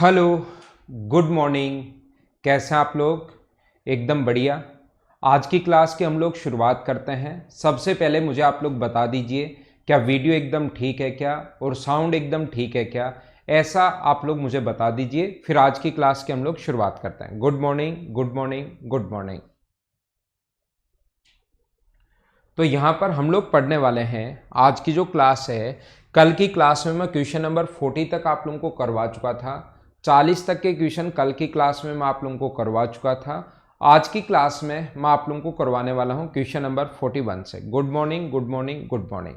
Hello, good morning. कैसे हैं आप लोग? एकदम बढ़िया। आज की क्लास की हम लोग शुरुआत करते हैं। सबसे पहले मुझे आप लोग बता दीजिए, क्या वीडियो एकदम ठीक है क्या और साउंड एकदम ठीक है क्या? ऐसा आप लोग मुझे बता दीजिए, फिर आज की क्लास की हम लोग शुरुआत करते हैं। Good morning, good morning, good morning. तो यहाँ पर हम लोग पढ़ने वाले हैं आज की जो क्लास है। कल की क्लास में मैं क्वेश्चन नंबर 40 तक आप लोगों को करवा चुका था। 40 तक के क्वेश्चन कल की क्लास में मैं आप लोगों को करवा चुका था। आज की क्लास में मैं आप लोगों को करवाने वाला हूँ क्वेश्चन नंबर 41 से। Good morning, good morning, good morning.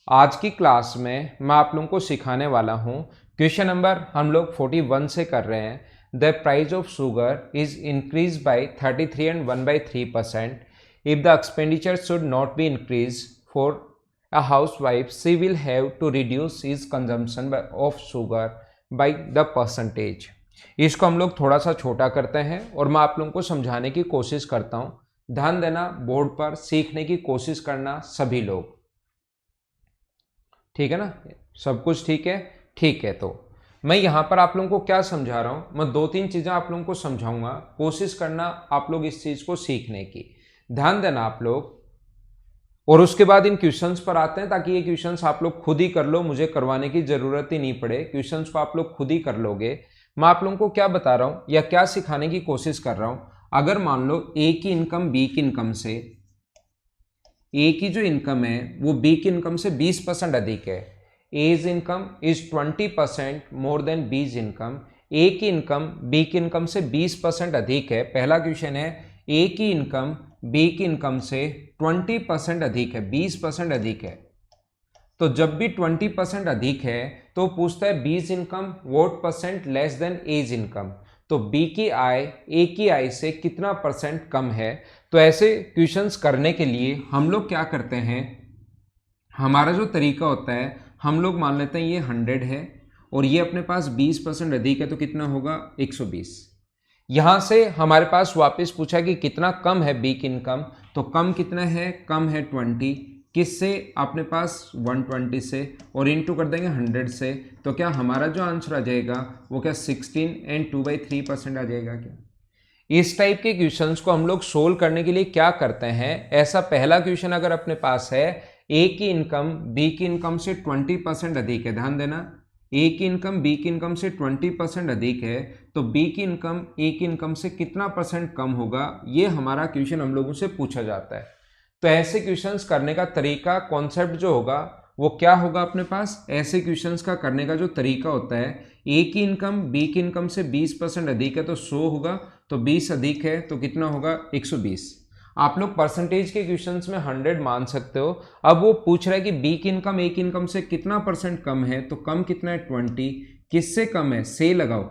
आज की क्लास में मैं आप लोगों को सिखाने वाला हूँ क्वेश्चन नंबर हम लोग 41 से कर रहे हैं। The price of sugar is increase by 33 and 1/3%. If the expenditure should not be increased for a housewife, she will have to reduce his consumption of sugar by the percentage. इसको हम लोग थोड़ा सा छोटा करते हैं और मैं आप लोगों को समझाने की कोशिश करता हूँ। ध्यान देना, बोर्ड पर सीखने की कोशिश करना सभी लोग। ठीक है ना? सब कुछ ठीक है? ठीक है। तो मैं यहाँ पर आप लोगों को क्या समझा रहा हूँ, मैं दो तीन चीज़ें आप लोगों को समझाऊंगा। कोशिश करना आप लोग इस चीज़ को सीखने की। ध्यान देना आप लोग, और उसके बाद इन क्वेश्चंस पर आते हैं ताकि ये क्वेश्चंस आप लोग खुद ही कर लो, मुझे करवाने की जरूरत ही नहीं पड़े। क्वेश्चंस को आप लोग खुद ही कर लोगे। मैं आप लोगों को क्या बता रहा हूं या क्या सिखाने की कोशिश कर रहा हूं, अगर मान लो ए की इनकम बी की इनकम से, ए की जो इनकम है वो बी की इनकम से 20% अधिक है। A's income is 20% more than B's income. A की इनकम बी की इनकम से 20% अधिक है। पहला क्वेश्चन है, ए की इनकम बी की इनकम से 20% अधिक है, 20% अधिक है। तो जब भी 20% अधिक है तो पूछता है B's income what percent less than A's income. तो बी की आय ए की आय से कितना परसेंट कम है? तो ऐसे क्वेश्चंस करने के लिए हम लोग क्या करते हैं, हमारा जो तरीका होता है, हम लोग मान लेते हैं ये 100 है और ये अपने पास 20% अधिक है, तो कितना होगा 120। यहां से हमारे पास वापस पूछा कि कितना कम है बी की इनकम, तो कम कितना है, कम है 20। किससे? अपने पास 120 से, और इनटू कर देंगे 100 से। तो क्या हमारा जो आंसर आ जाएगा वो क्या 16 एंड 2/3% आ जाएगा क्या? इस टाइप के क्वेश्चंस को हम लोग सोल्व करने के लिए क्या करते हैं, ऐसा पहला क्वेश्चन अगर अपने पास है, ए की इनकम बी की इनकम से 20% अधिक है। ध्यान देना, ए की इनकम बी की इनकम से 20% अधिक है, तो बी की इनकम ए की इनकम से कितना परसेंट कम होगा, ये हमारा क्वेश्चन हम लोगों से पूछा जाता है। तो ऐसे क्वेश्चंस करने का तरीका, कॉन्सेप्ट जो होगा वो क्या होगा अपने पास, ऐसे क्वेश्चंस का करने का जो तरीका होता है, ए की इनकम बी की इनकम से 20% अधिक है तो 100 होगा, तो 20 अधिक है तो कितना होगा 120। आप लोग परसेंटेज के क्वेश्चंस में 100 मान सकते हो। अब वो पूछ रहा है कि बी की इनकम ए की इनकम से कितना परसेंट कम है, तो कम कितना है 20। किससे कम है, से लगाओ,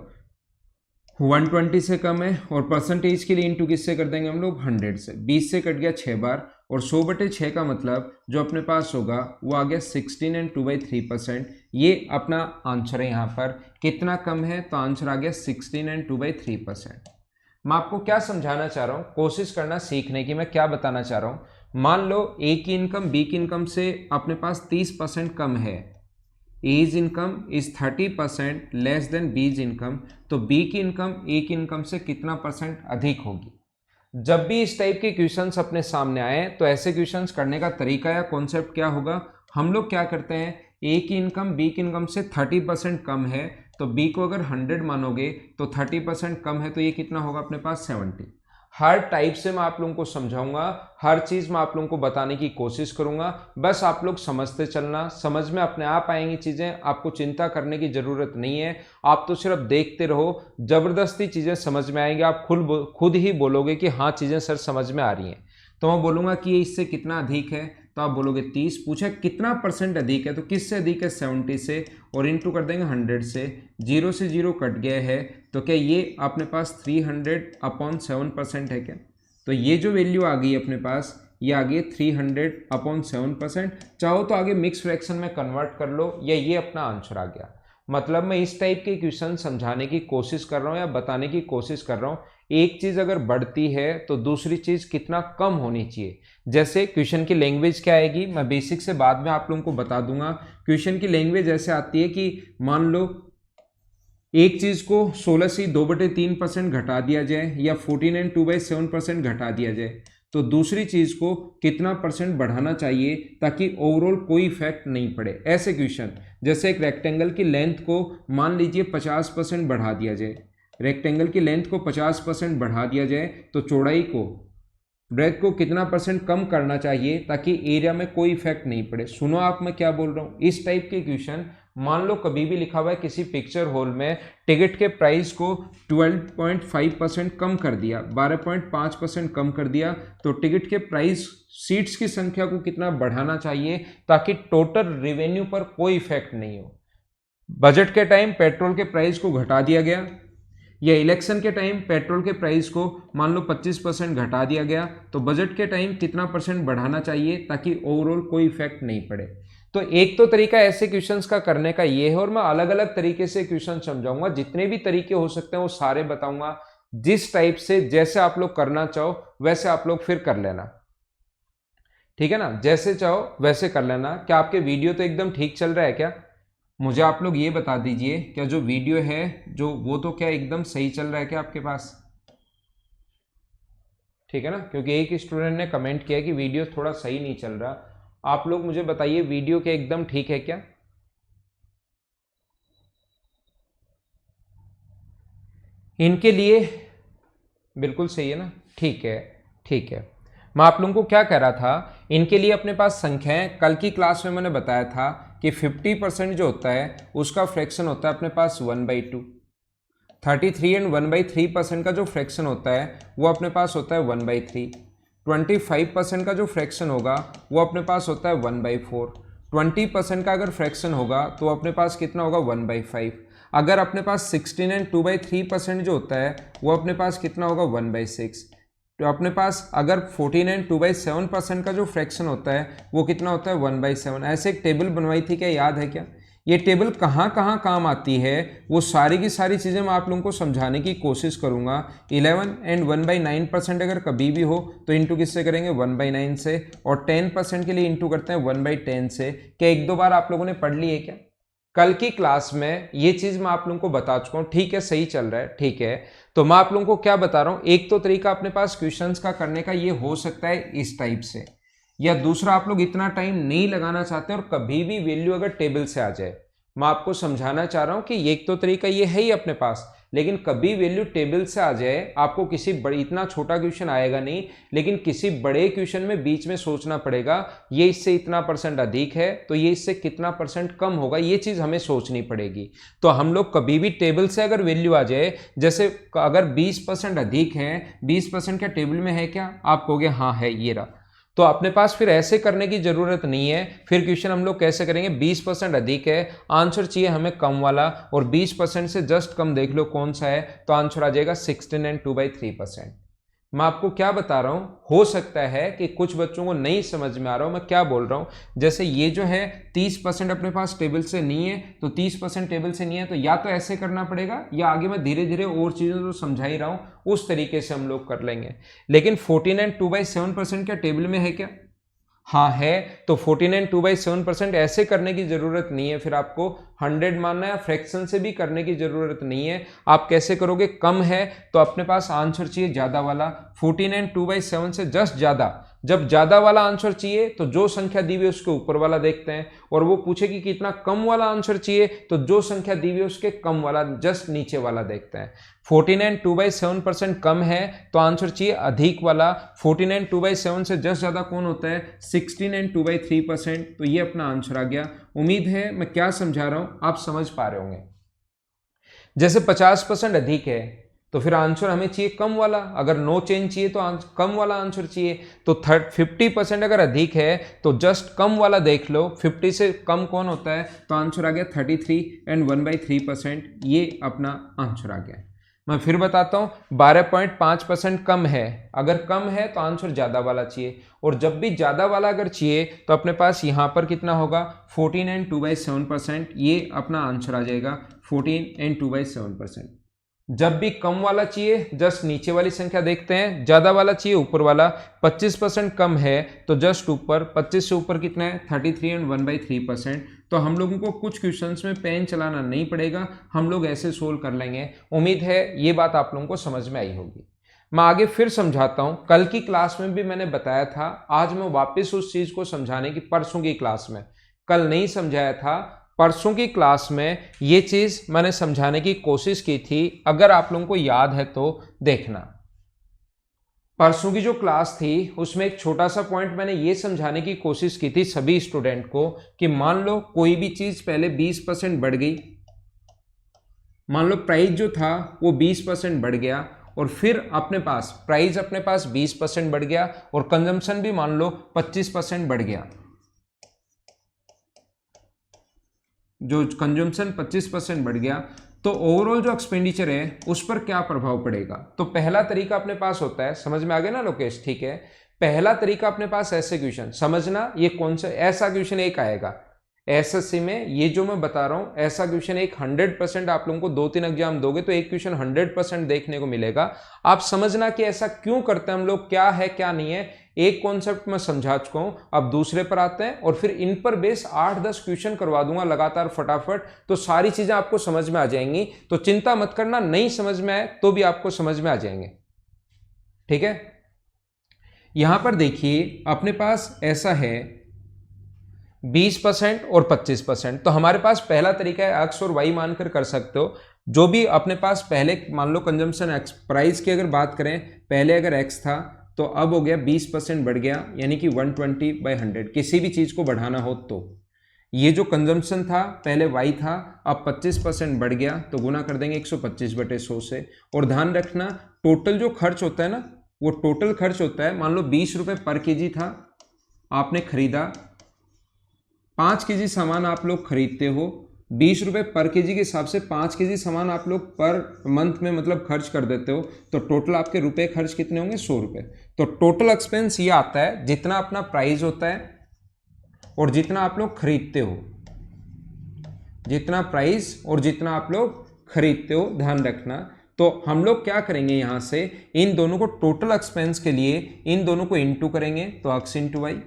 120 से कम है, और परसेंटेज के लिए इंटू किससे कर देंगे हम लोग 100 से। 20 से कट गया 6 बार, और 100/6 का मतलब जो अपने पास होगा वो आ गया 16 एंड 2/3%। ये अपना आंसर है। यहाँ पर कितना कम है, तो आंसर आ गया 16 एंड 2/3%। मैं आपको क्या समझाना चाह रहा हूँ, कोशिश करना सीखने की। मैं क्या बताना चाह रहा हूँ, मान लो ए की इनकम बी की इनकम से अपने पास 30% कम है। A's income is 30% less than B's income, तो बी की इनकम ए की इनकम से कितना परसेंट अधिक होगी? जब भी इस टाइप के क्वेश्चंस अपने सामने आए तो ऐसे क्वेश्चंस करने का तरीका या कॉन्सेप्ट क्या होगा, हम लोग क्या करते हैं, ए की इनकम बी की इनकम से 30% कम है, तो बी को अगर 100 मानोगे तो 30% कम है, तो ये कितना होगा अपने पास 70। हर टाइप से मैं आप लोगों को समझाऊंगा, हर चीज मैं आप लोगों को बताने की कोशिश करूंगा। बस आप लोग समझते चलना, समझ में अपने आप आएंगी चीजें, आपको चिंता करने की जरूरत नहीं है। आप तो सिर्फ देखते रहो, जबरदस्ती चीजें समझ में आएंगी। आप खुद ही बोलोगे कि हाँ चीजें सर समझ में आ रही हैं। तो मैं बोलूंगा कि ये इससे कितना अधिक है, तो आप बोलोगे 30। पूछा कितना परसेंट अधिक है, तो किससे अधिक है 70 से, और इनटू कर देंगे 100 से। 0 से 0 कट गया है, तो क्या ये अपने पास 300/7% है क्या? तो ये जो वैल्यू आ गई अपने पास, ये आ गई 300/7%। चाहो तो आगे मिक्स फ्रैक्शन में कन्वर्ट कर लो, या ये अपना आंसर आ गया। मतलब मैं इस टाइप के क्वेश्चन समझाने की कोशिश कर रहा हूँ या बताने की कोशिश कर रहा हूँ। एक चीज अगर बढ़ती है तो दूसरी चीज कितना कम होनी चाहिए। जैसे क्वेश्चन की लैंग्वेज क्या आएगी, मैं बेसिक से बाद में आप लोगों को बता दूंगा। क्वेश्चन की लैंग्वेज ऐसे आती है कि मान लो एक चीज़ को 16 से 2/3% घटा दिया जाए या 14 एंड 2/7% घटा दिया जाए, तो दूसरी चीज़ को कितना परसेंट बढ़ाना चाहिए ताकि ओवरऑल कोई इफेक्ट नहीं पड़े। ऐसे क्वेश्चन, जैसे एक रेक्टेंगल की लेंथ को मान लीजिए 50% बढ़ा दिया जाए, रेक्टेंगल की लेंथ को 50% बढ़ा दिया जाए तो चौड़ाई को, ब्रेथ को कितना परसेंट कम करना चाहिए ताकि एरिया में कोई इफेक्ट नहीं पड़े। सुनो आप मैं क्या बोल रहा हूँ। इस टाइप के क्वेश्चन मान लो कभी भी लिखा हुआ है किसी पिक्चर हॉल में टिकट के प्राइस को 12.5% कम कर दिया, 12.5% कम कर दिया, तो टिकट के प्राइस सीट्स की संख्या को कितना बढ़ाना चाहिए ताकि टोटल रेवेन्यू पर कोई इफेक्ट नहीं हो। बजट के टाइम पेट्रोल के प्राइस को घटा दिया गया या इलेक्शन के टाइम पेट्रोल के प्राइस को मान लो 25% घटा दिया गया, तो बजट के टाइम कितना परसेंट बढ़ाना चाहिए ताकि ओवरऑल कोई इफेक्ट नहीं पड़े। तो एक तो तरीका ऐसे क्वेश्चंस का करने का ये है, और मैं अलग अलग तरीके से क्वेश्चन समझाऊंगा, जितने भी तरीके हो सकते हैं वो सारे बताऊंगा। जिस टाइप से जैसे आप लोग करना चाहो वैसे आप लोग फिर कर लेना, ठीक है ना, जैसे चाहो वैसे कर लेना। क्या आपके वीडियो तो एकदम ठीक चल रहा है क्या? मुझे आप लोग ये बता दीजिए, क्या जो वीडियो है जो वो तो क्या एकदम सही चल रहा है क्या आपके पास? ठीक है ना, क्योंकि एक स्टूडेंट ने कमेंट किया कि वीडियो थोड़ा सही नहीं चल रहा। आप लोग मुझे बताइए वीडियो क्या एकदम ठीक है क्या? इनके लिए बिल्कुल सही है ना? ठीक है, ठीक है। मैं आप लोगों को क्या कह रहा था, इनके लिए अपने पास संख्याएं, कल की क्लास में मैंने बताया था कि 50% जो होता है उसका फ्रैक्शन होता है अपने पास 1/2। 33 एंड 1/3% का जो फ्रैक्शन होता है वो अपने पास होता है 1/3। 25% का जो फ्रैक्शन होगा वो अपने पास होता है 1/4। 20% का अगर फ्रैक्शन होगा तो अपने पास कितना होगा 1/5। अगर अपने पास 16 एंड 2/3% जो होता है वो अपने पास कितना होगा 1/6। तो अपने पास अगर 14 एंड 2/7% का जो फ्रैक्शन होता है वो कितना होता है 1/7। ऐसे एक टेबल बनवाई थी, क्या याद है क्या? ये टेबल कहाँ कहाँ काम आती है वो सारी की सारी चीज़ें मैं आप लोगों को समझाने की कोशिश करूँगा। 11 एंड 1/9% अगर कभी भी हो तो इंटू किससे करेंगे 1/9 से, और 10% के लिए इंटू करते हैं 1/10 से। क्या एक दो बार आप लोगों ने पढ़ ली है क्या? कल की क्लास में ये चीज़ मैं आप लोगों को बता चुका हूँ, ठीक है, सही चल रहा है, ठीक है। तो मैं आप लोगों को क्या बता रहा हूँ, एक तो तरीका अपने पास क्वेश्चंस का करने का ये हो सकता है इस टाइप से, या दूसरा आप लोग इतना टाइम नहीं लगाना चाहते और कभी भी वैल्यू अगर टेबल से आ जाए, मैं आपको समझाना चाह रहा हूं कि एक तो तरीका ये है ही अपने पास, लेकिन कभी वैल्यू टेबल से आ जाए, आपको किसी बड़ी, इतना छोटा क्वेश्चन आएगा नहीं, लेकिन किसी बड़े क्वेश्चन में बीच में सोचना पड़ेगा, ये इससे इतना परसेंट अधिक है तो ये इससे कितना परसेंट कम होगा, ये चीज़ हमें सोचनी पड़ेगी। तो हम लोग कभी भी टेबल से अगर वैल्यू आ जाए, जैसे अगर 20% अधिक है, 20% क्या टेबल में है क्या? आप कहोगे हाँ है, ये रहा। तो अपने पास फिर ऐसे करने की जरूरत नहीं है। फिर क्वेश्चन हम लोग कैसे करेंगे, 20% अधिक है, आंसर चाहिए हमें कम वाला, और 20% से जस्ट कम देख लो कौन सा है, तो आंसर आ जाएगा 16 एंड 2/3%। मैं आपको क्या बता रहा हूं, हो सकता है कि कुछ बच्चों को नहीं समझ में आ रहा हूं मैं क्या बोल रहा हूं। जैसे ये जो है 30% अपने पास टेबल से नहीं है, तो 30% टेबल से नहीं है, तो या तो ऐसे करना पड़ेगा, या आगे मैं धीरे धीरे और चीज़ों को समझा ही रहा हूं उस तरीके से हम लोग कर लेंगे। लेकिन 14 एंड 2/7% क्या टेबल में है क्या? हाँ है। तो 14 एंड 2/7% ऐसे करने की जरूरत नहीं है, फिर आपको 100 मानना है, फ्रैक्शन से भी करने की जरूरत नहीं है। आप कैसे करोगे, कम है तो अपने पास आंसर चाहिए ज्यादा वाला, 14 एंड 2/7 से जस्ट ज्यादा। जब ज्यादा वाला आंसर चाहिए तो जो संख्या दी हुई है उसके ऊपर वाला देखते हैं, और वो पूछे कि कितना कम वाला आंसर चाहिए तो जो संख्या दी हुई है उसके कम वाला जस्ट नीचे वाला देखते हैं। 14 एंड 2/7% कम है तो आंसर चाहिए अधिक वाला। 14 एंड 2/7 से जस्ट ज्यादा कौन होता है, 16 एंड 2/3%। तो ये अपना आंसर आ गया। उम्मीद है मैं क्या समझा रहा हूं आप समझ पा रहे होंगे। जैसे 50% अधिक है तो फिर आंसर हमें चाहिए कम वाला, अगर नो चेंज चाहिए तो कम वाला आंसर चाहिए। तो 50% अगर अधिक है तो जस्ट कम वाला देख लो, 50 से कम कौन होता है, तो आंसर आ गया 33 एंड 1/3%। ये अपना आंसर आ गया। मैं फिर बताता हूं, 12.5% कम है, अगर कम है तो आंसर ज्यादा वाला चाहिए, और जब भी ज्यादा वाला अगर चाहिए तो अपने पास यहां पर कितना होगा 14 एंड 2/7%। ये अपना आंसर आ जाएगा 14 एंड 2/7%। जब भी कम वाला चाहिए जस्ट नीचे वाली संख्या देखते हैं, ज्यादा वाला चाहिए ऊपर वाला। 25% कम है तो जस्ट ऊपर, 25 से ऊपर कितना है 33 एंड 1/3%। तो हम लोगों को कुछ क्वेश्चंस में पेन चलाना नहीं पड़ेगा, हम लोग ऐसे सोल्व कर लेंगे। उम्मीद है ये बात आप लोगों को समझ में आई होगी। मैं आगे फिर समझाता हूं, कल की क्लास में भी मैंने बताया था, आज मैं वापस उस चीज को समझाने की, परसों की क्लास में, कल नहीं समझाया था, परसों की क्लास में ये चीज मैंने समझाने की कोशिश की थी। अगर आप लोगों को याद है तो देखना, परसों की जो क्लास थी उसमें एक छोटा सा पॉइंट मैंने ये समझाने की कोशिश की थी सभी स्टूडेंट को कि मान लो कोई भी चीज पहले 20% बढ़ गई, मान लो प्राइस जो था वो 20% बढ़ गया और फिर अपने पास प्राइस अपने पास 20% बढ़ गया और कंजम्पशन भी मान लो 25% बढ़ गया, जो कंजम्पशन 25% बढ़ गया, तो ओवरऑल जो एक्सपेंडिचर है उस पर क्या प्रभाव पड़ेगा। तो पहला तरीका अपने पास होता है, समझ में आ गया ना लोकेश, ठीक है। पहला तरीका अपने पास ऐसे क्वेश्चन समझना, ये कौन सा ऐसा क्वेश्चन एक आएगा एसएससी में, ये जो मैं बता रहा हूं ऐसा क्वेश्चन एक 100%, आप लोगों को 2-3 एग्जाम दोगे तो एक क्वेश्चन 100% देखने को मिलेगा। आप समझना कि ऐसा क्यों करते हैं हम लोग, क्या है क्या नहीं है। एक कॉन्सेप्ट मैं समझा चुका हूं, अब दूसरे पर आते हैं और फिर इन पर बेस 8-10 क्वेश्चन करवा दूंगा लगातार फटाफट, तो सारी चीजें आपको समझ में आ जाएंगी। तो चिंता मत करना, नहीं समझ में आए तो भी आपको समझ में आ जाएंगे, ठीक है। यहां पर देखिए अपने पास ऐसा है 20% और 25%। तो हमारे पास पहला तरीका है एक्स और वाई मानकर कर सकते हो। जो भी अपने पास पहले मान लो कंजम्पशन एक्स, प्राइस की अगर बात करें, पहले अगर एक्स था तो अब हो गया 20% बढ़ गया, यानी कि 120/100। किसी भी चीज को बढ़ाना हो तो ये जो कंजम्पशन था पहले वाई था, अब 25% बढ़ गया तो गुना कर देंगे 125/100 से। और ध्यान रखना टोटल जो खर्च होता है ना, वो टोटल खर्च होता है, मान लो 20 रुपए पर केजी था, आपने खरीदा 5 केजी सामान आप लोग खरीदते हो, 20 रुपए पर केजी के हिसाब से 5 केजी सामान आप लोग पर मंथ में मतलब खर्च कर देते हो, तो टोटल आपके रुपए खर्च कितने होंगे 100 रुपए। तो टोटल एक्सपेंस ये आता है जितना अपना प्राइस होता है और जितना आप लोग खरीदते हो, जितना प्राइस और जितना आप लोग खरीदते हो, ध्यान रखना। तो हम लोग क्या करेंगे, यहां से इन दोनों को टोटल एक्सपेंस के लिए इन दोनों को इंटू करेंगे तो एक्स इंटू वाई,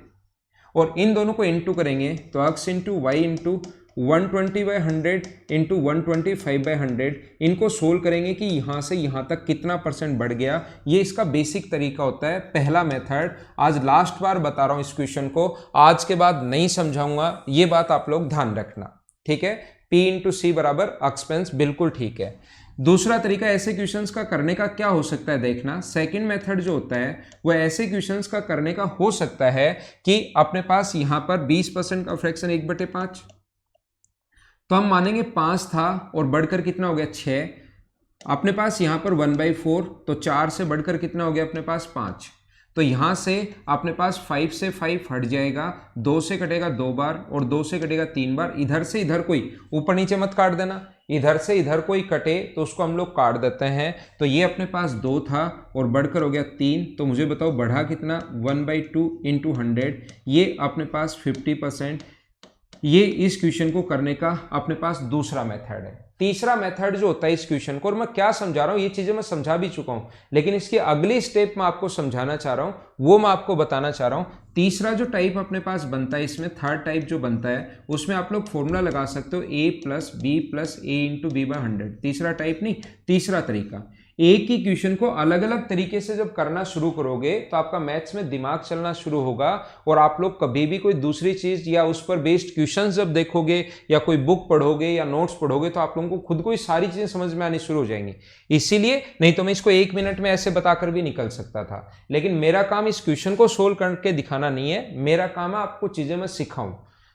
और इन दोनों को इंटू करेंगे तो x into Y into 120/100 into 125/100। इनको सोल्व करेंगे कि यहां से यहां तक कितना परसेंट बढ़ गया। ये इसका बेसिक तरीका होता है, पहला मेथड। आज लास्ट बार बता रहा हूं इस क्वेश्चन को, आज के बाद नहीं समझाऊंगा, ये बात आप लोग ध्यान रखना, ठीक है। P इंटू सी बराबर एक्सपेंस, बिल्कुल ठीक है। दूसरा तरीका ऐसे क्वेश्चंस का करने का क्या हो सकता है, देखना सेकंड मेथड जो होता है वो ऐसे क्वेश्चंस का करने का हो सकता है कि अपने पास यहां पर 20% का फ्रैक्शन 1/5, तो हम मानेंगे 5 था और बढ़कर कितना हो गया 6। अपने पास यहां पर 1/4, तो 4 से बढ़कर कितना हो गया अपने पास 5। तो यहां से अपने पास 5 से 5 हट जाएगा, 2 से कटेगा 2 बार और 2 से कटेगा 3 बार। इधर से इधर कोई ऊपर नीचे मत काट देना, इधर से इधर कोई कटे तो उसको हम लोग काट देते हैं। तो ये अपने पास 2 था और बढ़कर हो गया 3, तो मुझे बताओ बढ़ा कितना 1/2 इंटू 100, ये अपने पास 50%। ये इस क्वेश्चन को करने का अपने पास दूसरा मेथड है। तीसरा मेथड जो होता है इस क्वेश्चन को, और मैं क्या समझा रहा हूं ये चीजें मैं समझा भी चुका हूं, लेकिन इसकी अगली स्टेप मैं आपको समझाना चाह रहा हूं, वो मैं आपको बताना चाह रहा हूं। तीसरा जो टाइप अपने पास बनता है, इसमें थर्ड टाइप जो बनता है उसमें आप लोग फॉर्मूला लगा सकते हो a plus B plus A into b/100। तीसरा टाइप नहीं, तीसरा तरीका। एक ही क्वेश्चन को अलग अलग तरीके से जब करना शुरू करोगे तो आपका मैथ्स में दिमाग चलना शुरू होगा, और आप लोग कभी भी कोई दूसरी चीज या उस पर बेस्ड क्वेश्चंस जब देखोगे या कोई बुक पढ़ोगे या नोट्स पढ़ोगे तो आप लोगों को खुद को ही सारी चीजें समझ में आनी शुरू हो जाएंगी। इसीलिए नहीं तो मैं इसको 1 मिनट में ऐसे बताकर भी निकल सकता था, लेकिन मेरा काम इस क्वेश्चन को सोल्व करके दिखाना नहीं है, मेरा काम है आपको चीजें मैं सिखाऊं।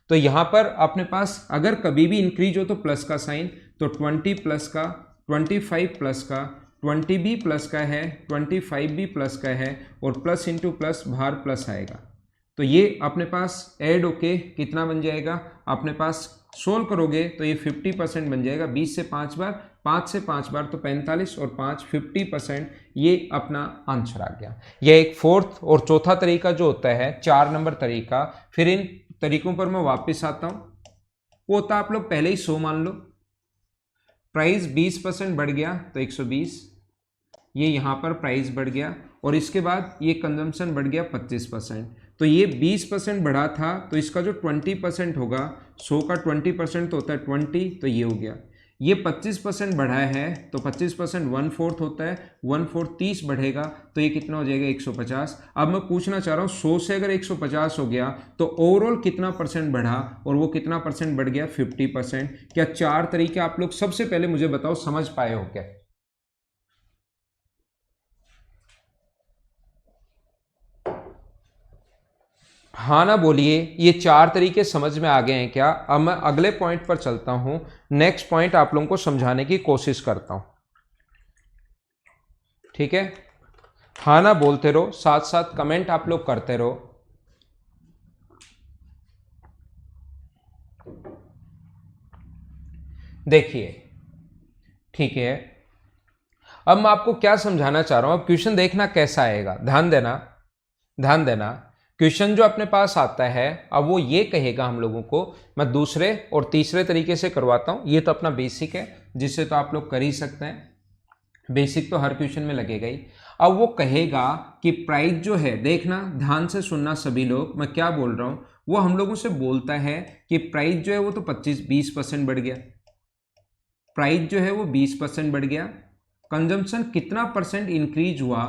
तो यहां पर अपने पास अगर कभी भी इंक्रीज हो तो प्लस का साइन, तो 20 प्लस का, 25 प्लस का, 20 भी प्लस का है, 25 भी प्लस का है, और प्लस इंटू प्लस बाहर प्लस आएगा। तो ये अपने पास ऐड होके कितना बन जाएगा, अपने पास सोल्व करोगे तो ये 50% बन जाएगा। 20 से 5 बार, 5 से 5 बार तो 45 और 5 50%, ये अपना आंसर आ गया। यह एक फोर्थ और चौथा तरीका जो होता है 4 नंबर तरीका। फिर इन तरीकों पर मैं वापस आता हूं, वो होता आप लोग पहले ही 100 मान लो, प्राइस 20% बढ़ गया तो 120, ये यहाँ पर प्राइस बढ़ गया, और इसके बाद ये कंजम्पशन बढ़ गया 25%। तो ये 20% बढ़ा था, तो इसका जो 20% होगा, 100 का 20% तो होता है 20, तो ये हो गया। ये 25% बढ़ा है, तो 25% 1/4 होता है, 1/4 30 बढ़ेगा, तो ये कितना हो जाएगा 150। अब मैं पूछना चाह रहा हूँ 100 से अगर 150 हो गया तो ओवरऑल कितना परसेंट बढ़ा, और वो कितना परसेंट बढ़ गया 50%। क्या 4 तरीके आप लोग सबसे पहले मुझे बताओ समझ पाए हो क्या? हाँ ना बोलिए, ये 4 तरीके समझ में आ गए हैं क्या? अब मैं अगले पॉइंट पर चलता हूं, नेक्स्ट पॉइंट आप लोगों को समझाने की कोशिश करता हूं, ठीक है? हाँ ना बोलते रहो, साथ साथ कमेंट आप लोग करते रहो। देखिए, ठीक है, अब मैं आपको क्या समझाना चाह रहा हूं, अब क्वेश्चन देखना कैसा आएगा, ध्यान देना, ध्यान देना। क्वेश्चन जो अपने पास आता है, अब वो ये कहेगा हम लोगों को, मैं दूसरे और तीसरे तरीके से करवाता हूं, ये तो अपना बेसिक है जिससे तो आप लोग कर ही सकते हैं, बेसिक तो हर क्वेश्चन में लगेगा ही। अब वो कहेगा कि प्राइस जो है, देखना ध्यान से सुनना सभी लोग, मैं क्या बोल रहा हूं, वो हम लोगों से बोलता है कि प्राइस जो है वो तो 20% बढ़ गया, प्राइस जो है वो 20% बढ़ गया, कंजम्पशन कितना परसेंट इंक्रीज हुआ,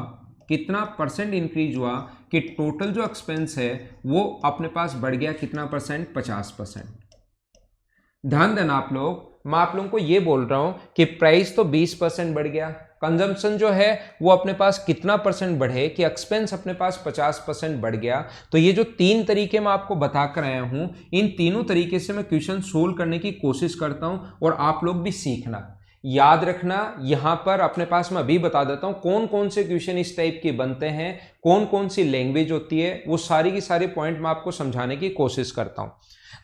कितना परसेंट इंक्रीज हुआ, कि टोटल जो एक्सपेंस है वो अपने पास बढ़ गया कितना परसेंट, 50%। ध्यान देना आप लोग, मैं आप लोगों को ये बोल रहा हूं कि प्राइस तो 20% बढ़ गया, कंजम्पशन जो है वो अपने पास कितना परसेंट बढ़े, कि एक्सपेंस अपने पास 50% बढ़ गया। तो ये जो 3 तरीके मैं आपको बता कर आया हूं, इन तीनों तरीके से मैं क्वेश्चन सोल्व करने की कोशिश करता हूं, और आप लोग भी सीखना, याद रखना। यहां पर अपने पास मैं अभी बता देता हूं कौन कौन से क्वेश्चन इस टाइप के बनते हैं, कौन कौन सी लैंग्वेज होती है, वो सारी की सारी पॉइंट मैं आपको समझाने की कोशिश करता हूं।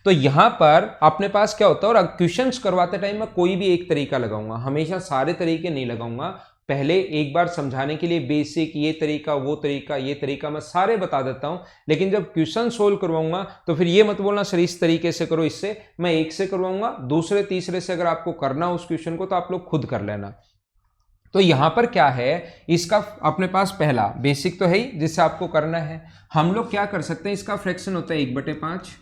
तो यहां पर अपने पास क्या होता है, और क्वेश्चंस करवाते टाइम मैं कोई भी एक तरीका लगाऊंगा, हमेशा सारे तरीके नहीं लगाऊंगा, पहले एक बार समझाने के लिए बेसिक, ये तरीका वो तरीका ये तरीका मैं सारे बता देता हूं, लेकिन जब क्वेश्चन सोल्व करवाऊंगा तो फिर ये मत बोलना सर इस तरीके से करो, इससे मैं एक से करवाऊंगा, दूसरे तीसरे से अगर आपको करना उस क्वेश्चन को तो आप लोग खुद कर लेना। तो यहां पर क्या है, इसका अपने पास पहला बेसिक तो है ही जिससे आपको करना है, हम लोग क्या कर सकते हैं, इसका फ्रैक्शन होता है 1/5,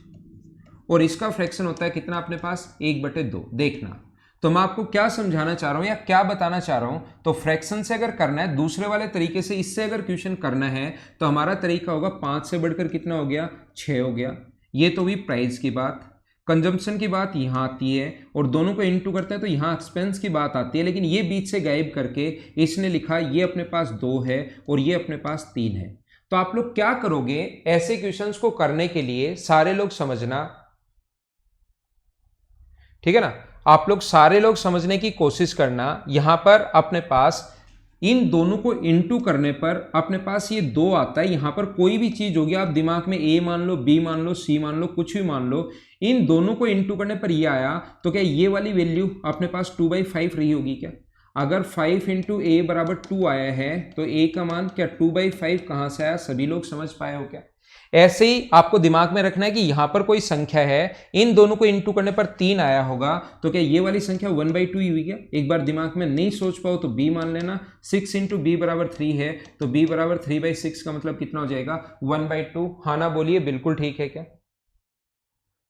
और इसका फ्रैक्शन होता है कितना अपने पास 1/2। देखना, तो मैं आपको क्या समझाना चाह रहा हूं या क्या बताना चाह रहा हूं, तो फ्रैक्शन से अगर करना है दूसरे वाले तरीके से, इससे अगर क्वेश्चन करना है तो हमारा तरीका होगा 5 से बढ़कर कितना हो गया, 6 हो गया। ये तो हुई प्राइस की बात, कंजम्पशन की बात यहां आती है, और दोनों को इनटू करते हैं तो यहां एक्सपेंस की बात आती है, लेकिन ये बीच से गायब करके इसने लिखा ये अपने पास 2 है और ये अपने पास 3 है। तो आप लोग क्या करोगे, ऐसे क्वेश्चंस को करने के लिए सारे लोग समझना, ठीक है ना, आप लोग सारे लोग समझने की कोशिश करना। यहां पर अपने पास इन दोनों को इनटू करने पर अपने पास ये 2 आता है, यहां पर कोई भी चीज होगी आप दिमाग में ए मान लो, बी मान लो, सी मान लो, कुछ भी मान लो, इन दोनों को इनटू करने पर ये आया, तो क्या ये वाली वैल्यू अपने पास 2/5 रही होगी क्या? अगर 5 इंटू ए बराबर 2 आया है तो ए का मान क्या 2/5 कहां से आया, सभी लोग समझ पाए हो क्या? ऐसे ही आपको दिमाग में रखना है कि यहां पर कोई संख्या है, इन दोनों को इनटू करने पर 3 आया होगा, तो क्या ये वाली संख्या 1/2 ही हुई क्या? एक बार दिमाग में नहीं सोच पाओ तो b मान लेना, 6 इंटू बी बराबर 3 है, तो b बराबर 3/6 का मतलब कितना हो जाएगा, 1/2। हाँ ना बोलिए, बिल्कुल ठीक है क्या?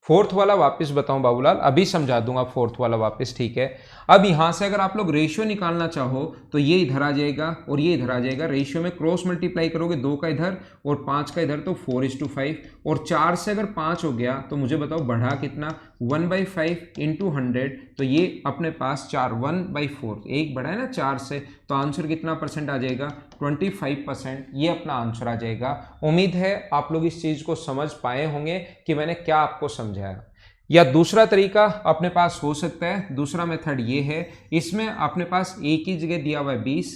फोर्थ वाला वापस बताऊं बाबूलाल, अभी समझा दूंगा फोर्थ वाला वापस, ठीक है? अब यहां से अगर आप लोग रेशियो निकालना चाहो तो ये इधर आ जाएगा और ये इधर आ जाएगा, रेशियो में क्रॉस मल्टीप्लाई करोगे 2 का इधर और 5 का इधर, तो 4:5, और 4 से अगर 5 हो गया तो मुझे बताओ बढ़ा कितना, 1/5 इंटू 100, तो ये अपने पास 4, 1/4, एक बढ़ा है ना 4 से, तो आंसर कितना परसेंट आ जाएगा, 25%। ये अपना आंसर आ जाएगा। उम्मीद है आप लोग इस चीज को समझ पाए होंगे कि मैंने क्या आपको समझाया। या दूसरा तरीका अपने पास हो सकता है, दूसरा मेथड ये है, इसमें अपने पास ए की जगह दिया हुआ है 20,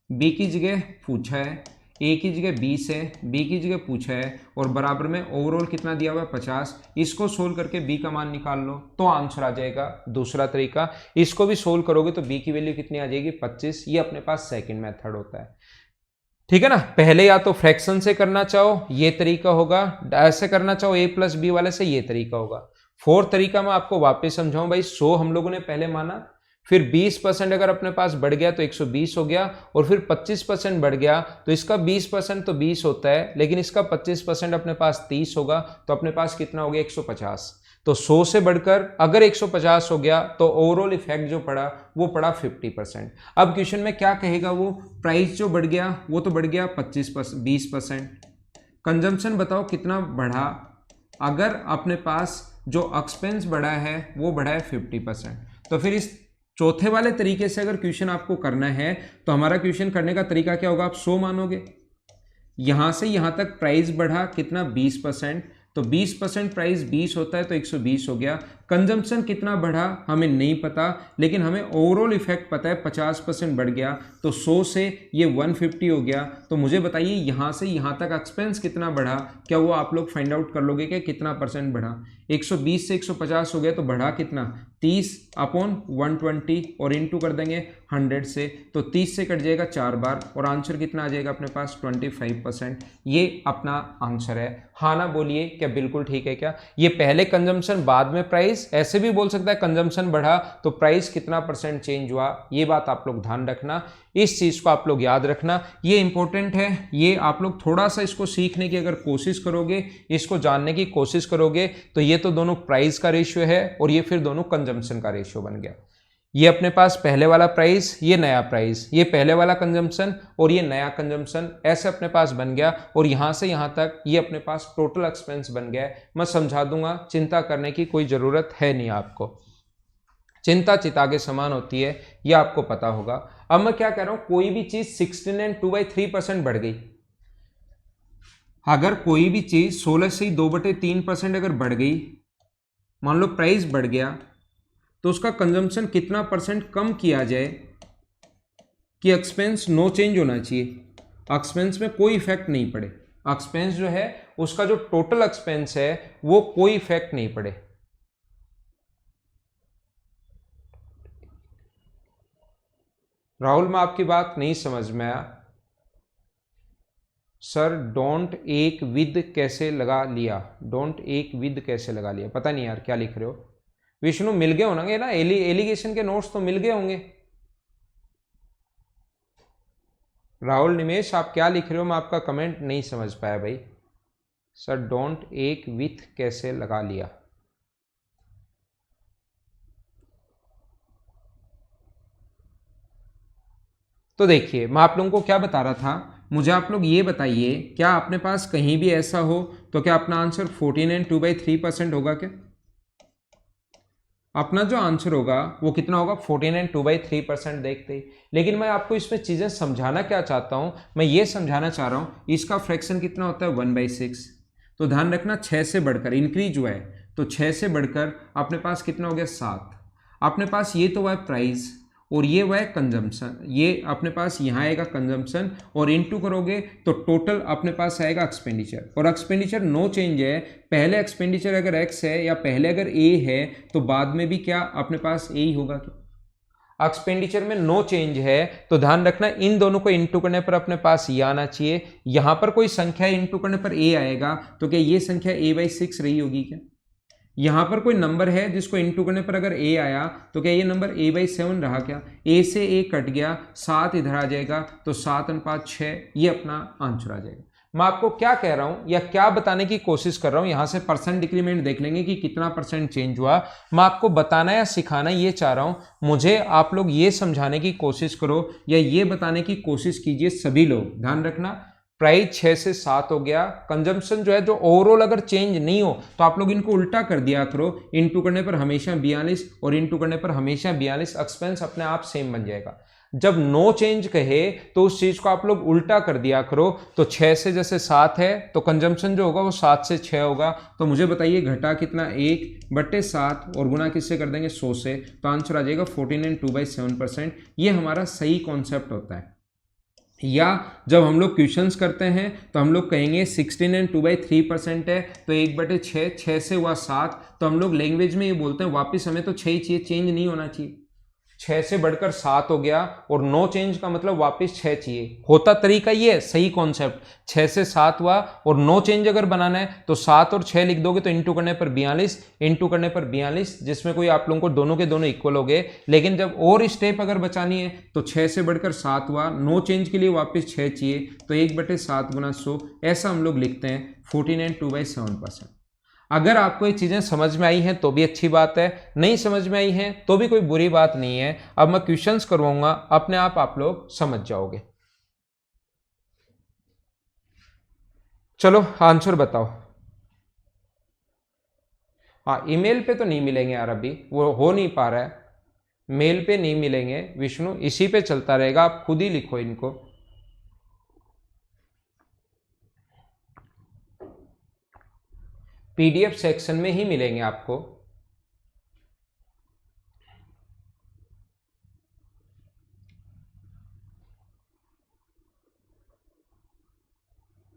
बी की जगह पूछा है, ए की जगह 20 है, बी की जगह पूछा है, और बराबर में ओवरऑल कितना दिया हुआ है 50। इसको सोल्व करके बी का मान निकाल लो तो आंसर आ जाएगा। दूसरा तरीका, इसको भी सोल्व करोगे तो बी की वैल्यू कितनी आ जाएगी, 25। ये अपने पास सेकंड मेथड होता है, ठीक है ना? पहले या तो फ्रैक्शन से करना चाहो ये तरीका होगा, ऐसे करना चाहो a प्लस बी वाले से ये तरीका होगा। फोर्थ तरीका मैं आपको वापस समझाऊं भाई, 100 हम लोगों ने पहले माना, फिर 20% अगर अपने पास बढ़ गया तो 120 हो गया, और फिर 25% बढ़ गया तो इसका 20% तो 20 होता है, लेकिन इसका 25% अपने पास 30 होगा, तो अपने पास कितना हो गया 150। तो 100 से बढ़कर अगर 150 हो गया तो ओवरऑल इफेक्ट जो पड़ा वो पड़ा 50%। अब क्वेश्चन में क्या कहेगा, वो प्राइस जो बढ़ गया वो तो बढ़ गया 20%। कंजम्पशन बताओ कितना बढ़ा, अगर अपने पास जो एक्सपेंस बढ़ा है वो बढ़ा है 50%। तो फिर इस चौथे वाले तरीके से अगर क्वेश्चन आपको करना है तो हमारा क्वेश्चन करने का तरीका क्या होगा, आप 100 मानोगे, यहां से यहां तक प्राइस बढ़ा कितना 20%, तो 20% प्राइस 20 होता है तो 120 हो गया। कंजम्पशन कितना बढ़ा हमें नहीं पता, लेकिन हमें ओवरऑल इफेक्ट पता है 50% बढ़ गया, तो 100 से ये 150 हो गया। तो मुझे बताइए यहाँ से यहाँ तक एक्सपेंस कितना बढ़ा, क्या वो आप लोग फाइंड आउट कर लोगे कि कितना परसेंट बढ़ा। 120 से 150 हो गया तो बढ़ा कितना 30 अपॉन 120 और इनटू कर देंगे 100 से, तो 30 से कट जाएगा 4 बार और आंसर कितना आ जाएगा अपने पास 25%। ये अपना आंसर है। हाँ ना बोलिए, क्या बिल्कुल ठीक है क्या? ये पहले कंजम्पशन बाद में प्राइस, ऐसे भी बोल सकता है कंजम्पशन बढ़ा तो प्राइस कितना परसेंट चेंज हुआ। ये बात आप लोग ध्यान रखना, इस चीज को आप लोग याद रखना, ये इंपॉर्टेंट है। ये आप लोग थोड़ा सा इसको सीखने की अगर कोशिश करोगे, इसको जानने की कोशिश करोगे, तो ये तो दोनों प्राइस का रेशियो है और ये फिर दोनों कंजम्पशन का रेशियो बन गया। ये अपने पास पहले वाला प्राइस, ये नया प्राइस, ये पहले वाला कंजम्पशन और ये नया कंजम्पशन, ऐसे अपने पास बन गया। और यहां से यहां तक ये अपने पास टोटल एक्सपेंस बन गया। मैं समझा दूंगा, चिंता करने की कोई जरूरत है नहीं आपको। चिंता चिता के समान होती है, ये आपको पता होगा। अब मैं क्या कह रहा हूं, कोई भी चीज 16 एंड 2/3% बढ़ गई, अगर कोई भी चीज 16 से 2/3% अगर बढ़ गई, मान लो प्राइस बढ़ गया, तो उसका कंजम्पशन कितना परसेंट कम किया जाए कि एक्सपेंस नो चेंज होना चाहिए, एक्सपेंस में कोई इफेक्ट नहीं पड़े। एक्सपेंस जो है उसका जो टोटल एक्सपेंस है वो कोई इफेक्ट नहीं पड़े। राहुल, मैं आपकी बात नहीं समझ में आया सर। डोंट एक विद कैसे लगा लिया, डोंट एक विद कैसे लगा लिया, पता नहीं यार क्या लिख रहे हो। विष्णु मिल गए होंगे ना, एलिगेशन के नोट्स तो मिल गए होंगे। राहुल निमेश, आप क्या लिख रहे हो, मैं आपका कमेंट नहीं समझ पाया भाई। सर डोंट एक विथ कैसे लगा लिया, तो देखिए मैं आप लोगों को क्या बता रहा था, मुझे आप लोग ये बताइए, क्या अपने पास कहीं भी ऐसा हो तो क्या अपना आंसर 14 एंड 2/3% होगा क्या? अपना जो आंसर होगा वो कितना होगा 14 एंड 2/3% देखते ही। लेकिन मैं आपको इसमें चीजें समझाना क्या चाहता हूं, मैं ये समझाना चाह रहा हूं इसका फ्रैक्शन कितना होता है 1/6। तो ध्यान रखना 6 से बढ़कर इंक्रीज हुआ है, तो 6 से बढ़कर अपने पास कितना हो गया 7। अपने पास ये तो हुआ है प्राइस और ये हुआ है कंजम्पशन, ये अपने पास यहाँ आएगा कंजम्पशन और इनटू करोगे तो टोटल अपने पास आएगा एक्सपेंडिचर, और एक्सपेंडिचर नो चेंज है। पहले एक्सपेंडिचर अगर एक्स है या पहले अगर ए है तो बाद में भी क्या अपने पास ए ही होगा। क्या एक्सपेंडिचर में नो चेंज है, तो ध्यान रखना इन दोनों को इनटू करने पर अपने पास ये आना चाहिए। यहां पर कोई संख्या इनटू करने पर ए आएगा, तो क्या ये संख्या a/6 रही होगी क्या? यहां पर कोई नंबर है जिसको इनटू करने पर अगर a आया तो क्या ये नंबर a/7 रहा क्या? a से a कट गया, 7 इधर आ जाएगा, तो 7:6 ये अपना आंसर आ जाएगा। मैं आपको क्या कह रहा हूं या क्या बताने की कोशिश कर रहा हूं, यहां से परसेंट डिक्रीमेंट देख लेंगे कि कितना परसेंट चेंज हुआ। मैं आपको बताना या सिखाना ये चाह रहा हूं, मुझे आप लोग ये समझाने की कोशिश करो या ये बताने की कोशिश कीजिए सभी लोग, ध्यान रखना प्राइस 6 से 7 हो गया, कंजम्पशन जो है जो ओवरऑल अगर चेंज नहीं हो तो आप लोग इनको उल्टा कर दिया करो, इनटू करने पर हमेशा 42 और इनटू करने पर हमेशा 42, एक्सपेंस अपने आप सेम बन जाएगा। जब नो चेंज कहे तो उस चीज को आप लोग उल्टा कर दिया करो, तो 6 से जैसे 7 है तो कंजम्पशन जो होगा वो 7 से 6 होगा। तो मुझे बताइए घटा कितना 1/7 और गुणा किससे कर देंगे 100 से, तो आंसर आ जाएगा 14 एंड 2/7%। ये हमारा सही कॉन्सेप्ट होता है। या जब हम लोग क्वेश्चंस करते हैं तो हम लोग कहेंगे 16 एंड 2/3% है तो 1/6, 6 से हुआ 7, तो हम लोग लैंग्वेज में ये बोलते हैं वापस हमें तो 6 ही चाहिए, चेंज नहीं होना चाहिए। 6 से बढ़कर 7 हो गया और नो चेंज का मतलब वापस 6 चाहिए। होता तरीका ये है, सही कॉन्सेप्ट, 6 से 7 हुआ और नो चेंज अगर बनाना है तो 7 और 6 लिख दोगे तो इंटू करने पर 42, इंटू करने पर 42, जिसमें कोई आप लोगों को दोनों के दोनों इक्वल हो गए। लेकिन जब और स्टेप अगर बचानी है तो 6 से बढ़कर 7 हुआ, नो चेंज के लिए वापस 6 चाहिए, तो 1/7 गुना 100, ऐसा हम लोग लिखते हैं 14 2/7%। अगर आपको ये चीज़ें समझ में आई हैं तो भी अच्छी बात है, नहीं समझ में आई हैं तो भी कोई बुरी बात नहीं है। अब मैं क्वेश्चंस करवाऊंगा, अपने आप लोग समझ जाओगे। चलो आंसर बताओ। हाँ, ईमेल पे तो नहीं मिलेंगे यार, अभी वो हो नहीं पा रहा है, मेल पे नहीं मिलेंगे विष्णु, इसी पे चलता रहेगा, आप खुद ही लिखो इनको। पीडीएफ सेक्शन में ही मिलेंगे आपको।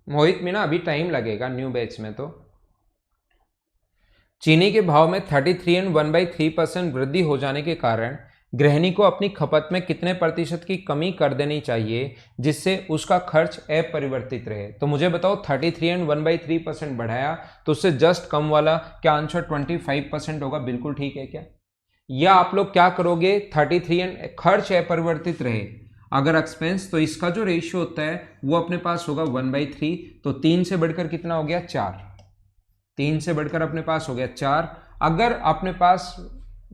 मोहित में ना अभी टाइम लगेगा न्यू बैच में। तो चीनी के भाव में 33 एंड 1/3% वृद्धि हो जाने के कारण गृहिणी को अपनी खपत में कितने प्रतिशत की कमी कर देनी चाहिए जिससे उसका खर्च अपरिवर्तित रहे। तो मुझे बताओ 33 एंड 1/3% बढ़ाया तो उससे जस्ट कम वाला क्या आंसर 25% होगा? बिल्कुल ठीक है क्या? या आप लोग क्या करोगे, 33 एंड खर्च अपरिवर्तित रहे अगर एक्सपेंस, तो इसका जो रेशियो होता है वो अपने पास होगा 1/3, तो 3 से बढ़कर कितना हो गया 4, 3 से बढ़कर अपने पास हो गया 4। अगर अपने पास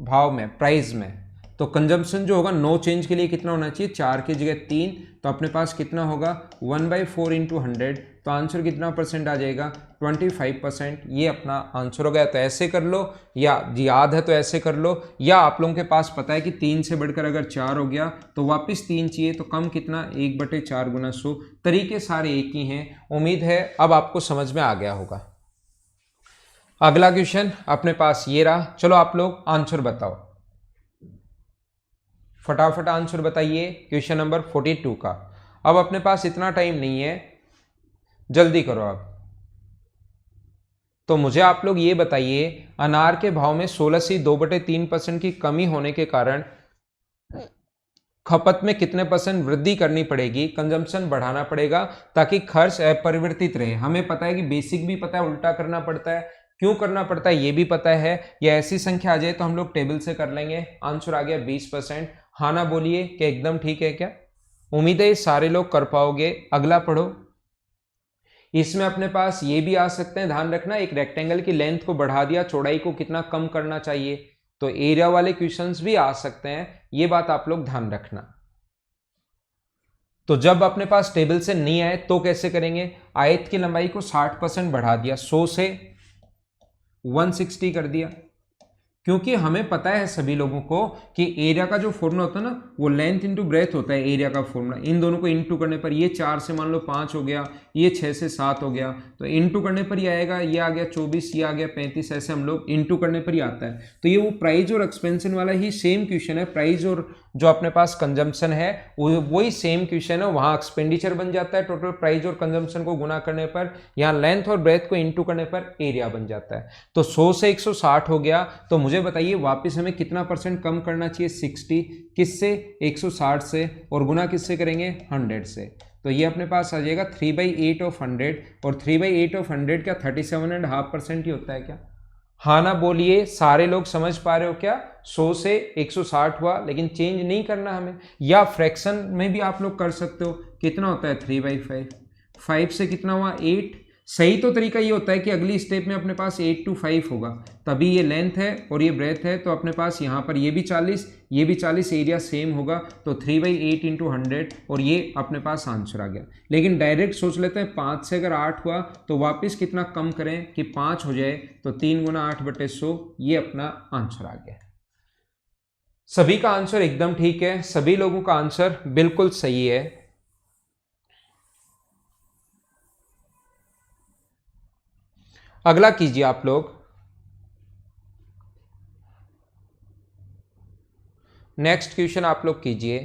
भाव में प्राइस में तो कंजम्पशन जो होगा नो चेंज के लिए कितना होना चाहिए, 4 की जगह 3, तो अपने पास कितना होगा 1/4 इंटू 100, तो आंसर कितना परसेंट आ जाएगा 25%। ये अपना आंसर हो गया। तो ऐसे कर लो, या याद है तो ऐसे कर लो, या आप लोगों के पास पता है कि 3 से बढ़कर अगर 4 हो गया तो वापस 3 चाहिए, तो कम कितना 1/4 गुना 100। तरीके सारे एक ही हैं। उम्मीद है अब आपको समझ में आ गया होगा। अगला क्वेश्चन अपने पास ये रहा, चलो आप लोग आंसर बताओ, फटाफट आंसर बताइए क्वेश्चन नंबर 42 का। अब अपने पास इतना टाइम नहीं है, जल्दी करो अब। तो मुझे आप लोग ये बताइए, अनार के भाव में 16 से 2/3% की कमी होने के कारण खपत में कितने परसेंट वृद्धि करनी पड़ेगी, कंजम्पशन बढ़ाना पड़ेगा ताकि खर्च अपरिवर्तित रहे। हमें पता है कि बेसिक भी पता है, उल्टा करना पड़ता है, क्यों करना पड़ता है ये भी पता है। या ऐसी संख्या आ जाए तो हम लोग टेबल से कर लेंगे। आंसर आ गया 20%। हाँ ना बोलिए कि एकदम ठीक है क्या? उम्मीद है ये सारे लोग कर पाओगे। अगला पढ़ो। इसमें अपने पास ये भी आ सकते हैं, ध्यान रखना, एक रेक्टेंगल की लेंथ को बढ़ा दिया, चौड़ाई को कितना कम करना चाहिए, तो एरिया वाले क्वेश्चंस भी आ सकते हैं, ये बात आप लोग ध्यान रखना। तो जब अपने पास टेबल से नहीं आए तो कैसे करेंगे, आयत की लंबाई को 60% बढ़ा दिया, 100 से 160 कर दिया, क्योंकि हमें पता है सभी लोगों को कि एरिया का जो फॉर्मूला होता है ना वो लेंथ इंटू ब्रेथ होता है। एरिया का फॉर्मूला इन दोनों को इंटू करने पर, ये 4 से मान लो 5 हो गया, ये 6 से 7 हो गया, तो इंटू करने पर ये आएगा, ये आ गया 24, ये आ गया 35, ऐसे हम लोग इंटू करने पर ही आता है। तो ये वो प्राइस और एक्सपेंशन वाला ही सेम क्वेश्चन है। प्राइस और जो अपने पास कंजम्पशन है वही सेम क्वेश्चन है, वहां एक्सपेंडिचर बन जाता है टोटल प्राइस और कंजम्पशन को गुना करने पर, यहाँ लेंथ और ब्रेथ को इंटू करने पर एरिया बन जाता है। तो 100 से 160 हो गया, तो मुझे बताइए वापस हमें कितना परसेंट कम करना चाहिए, 60, किससे 160 से, और गुना किससे करेंगे 100 से। तो ये अपने पास आ जाएगा 3/8 ऑफ 100, और 3/8 ऑफ 100 क्या 37.5% ही होता है क्या? हाँ ना बोलिए, सारे लोग समझ पा रहे हो क्या? 100 से 160 हुआ, लेकिन चेंज नहीं करना हमें। या फ्रैक्शन में भी आप लोग कर सकते हो, कितना होता है 3/5, 5 से कितना हुआ 8। सही तो तरीका ये होता है कि अगली स्टेप में अपने पास 8 to 5 होगा, तभी ये लेंथ है और ये ब्रेथ है, तो अपने पास यहाँ पर ये भी 40, ये भी 40, एरिया सेम होगा, तो 3/8 इंटू 100, और ये अपने पास आंसर आ गया। लेकिन डायरेक्ट सोच लेते हैं, 5 से अगर 8 हुआ तो वापस कितना कम करें कि 5 हो जाए, तो 3 गुना 8/100, ये अपना आंसर आ गया। सभी का आंसर एकदम ठीक है, सभी लोगों का आंसर बिल्कुल सही है। अगला कीजिए आप लोग, नेक्स्ट क्वेश्चन आप लोग कीजिए।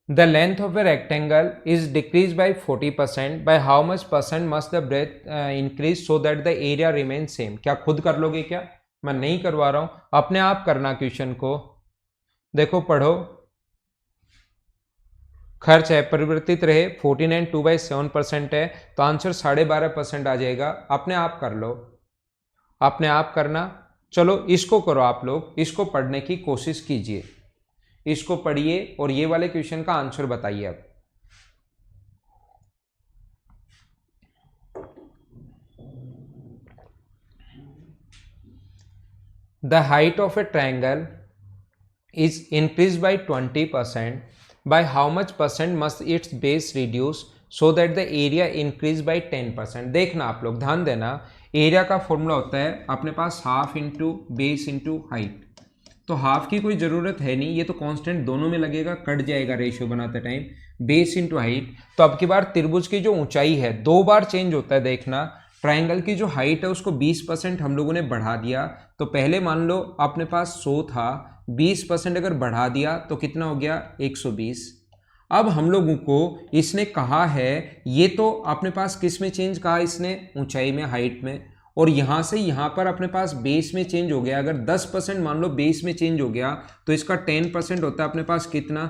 The length of a rectangle is decrease by 40%, by how much percent must the breadth increase so that the area remain same. क्या खुद कर लोगे क्या? मैं नहीं करवा रहा हूं, अपने आप करना क्वेश्चन को। देखो पढ़ो, खर्च है परिवर्तित रहे 14 एंड 2/7% है, तो आंसर 12.5% आ जाएगा। अपने आप कर लो, अपने आप करना। चलो इसको करो, आप लोग इसको पढ़ने की कोशिश कीजिए, इसको पढ़िए और ये वाले क्वेश्चन का आंसर बताइए। अब the height of A triangle is increase by 20%, bye how much percent must it's base reduce so that the area increase by 10%। देखना आप लोग, ध्यान देना, एरिया का फॉर्मूला होता है अपने पास half into base into height. तो हाफ की कोई ज़रूरत है नहीं, ये तो कांस्टेंट दोनों में लगेगा, कट जाएगा रेशियो बनाते टाइम, बेस इंटू हाइट। तो अब की बार त्रिभुज की जो ऊंचाई है 2 बार चेंज होता है, देखना। ट्रायंगल की जो हाइट है उसको 20% हम लोगों ने बढ़ा दिया, तो पहले मान लो अपने पास 100 था, 20% अगर बढ़ा दिया तो कितना हो गया 120। अब हम लोगों को इसने कहा है, ये तो अपने पास किस में चेंज कहा इसने, ऊंचाई में, हाइट में, और यहां से यहां पर अपने पास बेस में चेंज हो गया। अगर 10% मान लो बेस में चेंज हो गया तो इसका 10% होता है अपने पास कितना,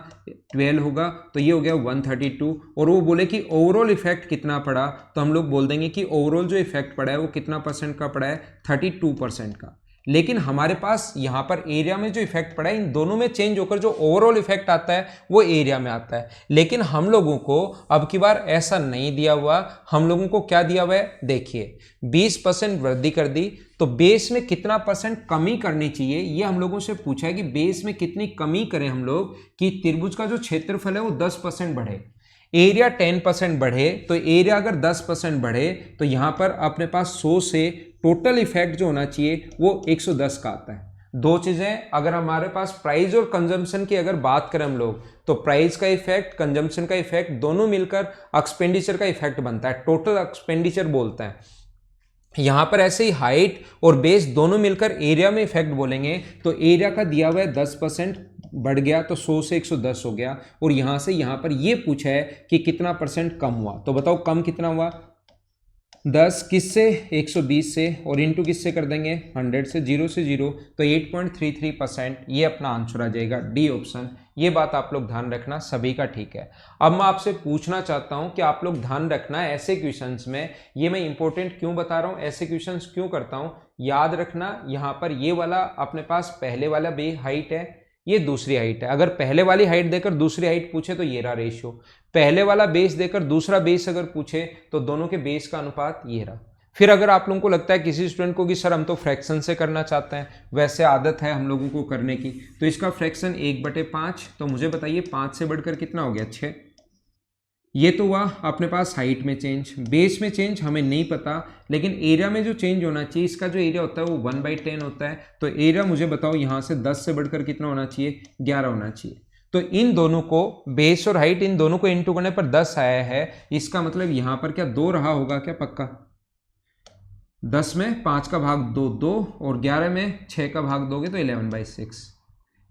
12 होगा, तो ये हो गया 132। और वो बोले कि ओवरऑल इफेक्ट कितना पड़ा, तो हम लोग बोल देंगे कि ओवरऑल जो इफेक्ट पड़ा है वो कितना परसेंट का पड़ा है, 32% का। लेकिन हमारे पास यहां पर एरिया में जो इफेक्ट पड़ा है, इन दोनों में चेंज होकर जो ओवरऑल इफेक्ट आता है वो एरिया में आता है। लेकिन हम लोगों को अब की बार ऐसा नहीं दिया हुआ, हम लोगों को क्या दिया हुआ है, देखिए 20% वृद्धि कर दी, तो बेस में कितना परसेंट कमी करनी चाहिए, ये हम लोगों से पूछा है कि बेस में कितनी कमी करें हम लोग कि त्रिभुज का जो क्षेत्रफल है वो 10% बढ़े। एरिया 10% बढ़े, तो एरिया अगर 10% बढ़े तो यहां पर अपने पास 100 से टोटल इफेक्ट जो होना चाहिए वो 110 का आता है। दो चीजें, अगर हमारे पास प्राइस और कंजम्पशन की अगर बात करें हम लोग, तो प्राइस का इफेक्ट, कंजम्पशन का इफेक्ट दोनों मिलकर एक्सपेंडिचर का इफेक्ट बनता है, टोटल एक्सपेंडिचर बोलता है। यहां पर ऐसे ही हाइट और बेस दोनों मिलकर एरिया में इफेक्ट बोलेंगे, तो एरिया का दिया हुआ है 10% बढ़ गया तो 100 से 110 हो गया, और यहां से यहां पर यह पूछा है कि कितना परसेंट कम हुआ, तो बताओ कम कितना हुआ, 10 किससे, 120 से, और इंटू किससे कर देंगे, 100 से, 0 से 0, तो 8.33%। ये अपना आंसर आ जाएगा, डी ऑप्शन। ये बात आप लोग ध्यान रखना, सभी का ठीक है। अब मैं आपसे पूछना चाहता हूं कि आप लोग ध्यान रखना ऐसे क्वेश्चंस में, ये मैं इंपॉर्टेंट क्यों बता रहा हूं, ऐसे क्वेश्चंस क्यों करता हूं, याद रखना। यहां पर ये वाला अपने पास पहले वाला बे हाइट है, ये दूसरी हाइट है। अगर पहले वाली हाइट देकर दूसरी हाइट पूछे तो ये रहा रेशियो, पहले वाला बेस देकर दूसरा बेस अगर पूछे तो दोनों के बेस का अनुपात ये रहा। फिर अगर आप लोगों को लगता है किसी स्टूडेंट को कि सर हम तो फ्रैक्शन से करना चाहते हैं, वैसे आदत है हम लोगों को करने की, तो इसका फ्रैक्शन 1/5, तो मुझे बताइए 5 से बढ़कर कितना हो गया, 6। ये तो हुआ अपने पास हाइट में चेंज, बेस में चेंज हमें नहीं पता, लेकिन एरिया में जो चेंज होना चाहिए, इसका जो एरिया होता है वो 1/10 होता है, तो एरिया मुझे बताओ यहां से 10 से बढ़कर कितना होना चाहिए, 11 होना चाहिए। तो इन दोनों को, बेस और हाइट, इन दोनों को इंटू करने पर 10 आया है, इसका मतलब यहां पर क्या 2 रहा होगा क्या, पक्का। 10 में 5 का भाग 2 2, और 11 में 6 का भाग दोगे तो 11/6,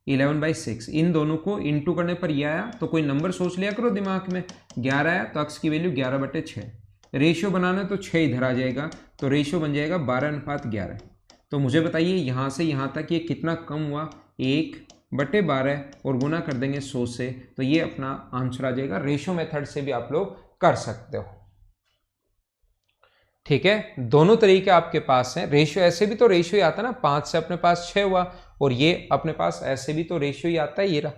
11/6। इन दोनों को इंटू करने पर यह आया, तो कोई नंबर सोच लिया करो दिमाग में, 11 आया तो अक्स की वैल्यू 11/6, रेशियो बनाना तो 6 इधर आ जाएगा, तो रेशियो बन जाएगा 12:11। तो मुझे बताइए यहाँ से यहाँ तक ये कितना कम हुआ, 1/12, और गुना कर देंगे 100 से, तो ये अपना आंसर आ जाएगा। रेशियो मेथड से भी आप लोग कर सकते हो, ठीक है। दोनों तरीके आपके पास हैं। रेशियो ऐसे भी तो रेशियो ही आता है ना, 5 से अपने पास 6 हुआ, और ये अपने पास ऐसे भी तो रेशियो ही आता है, ये रहा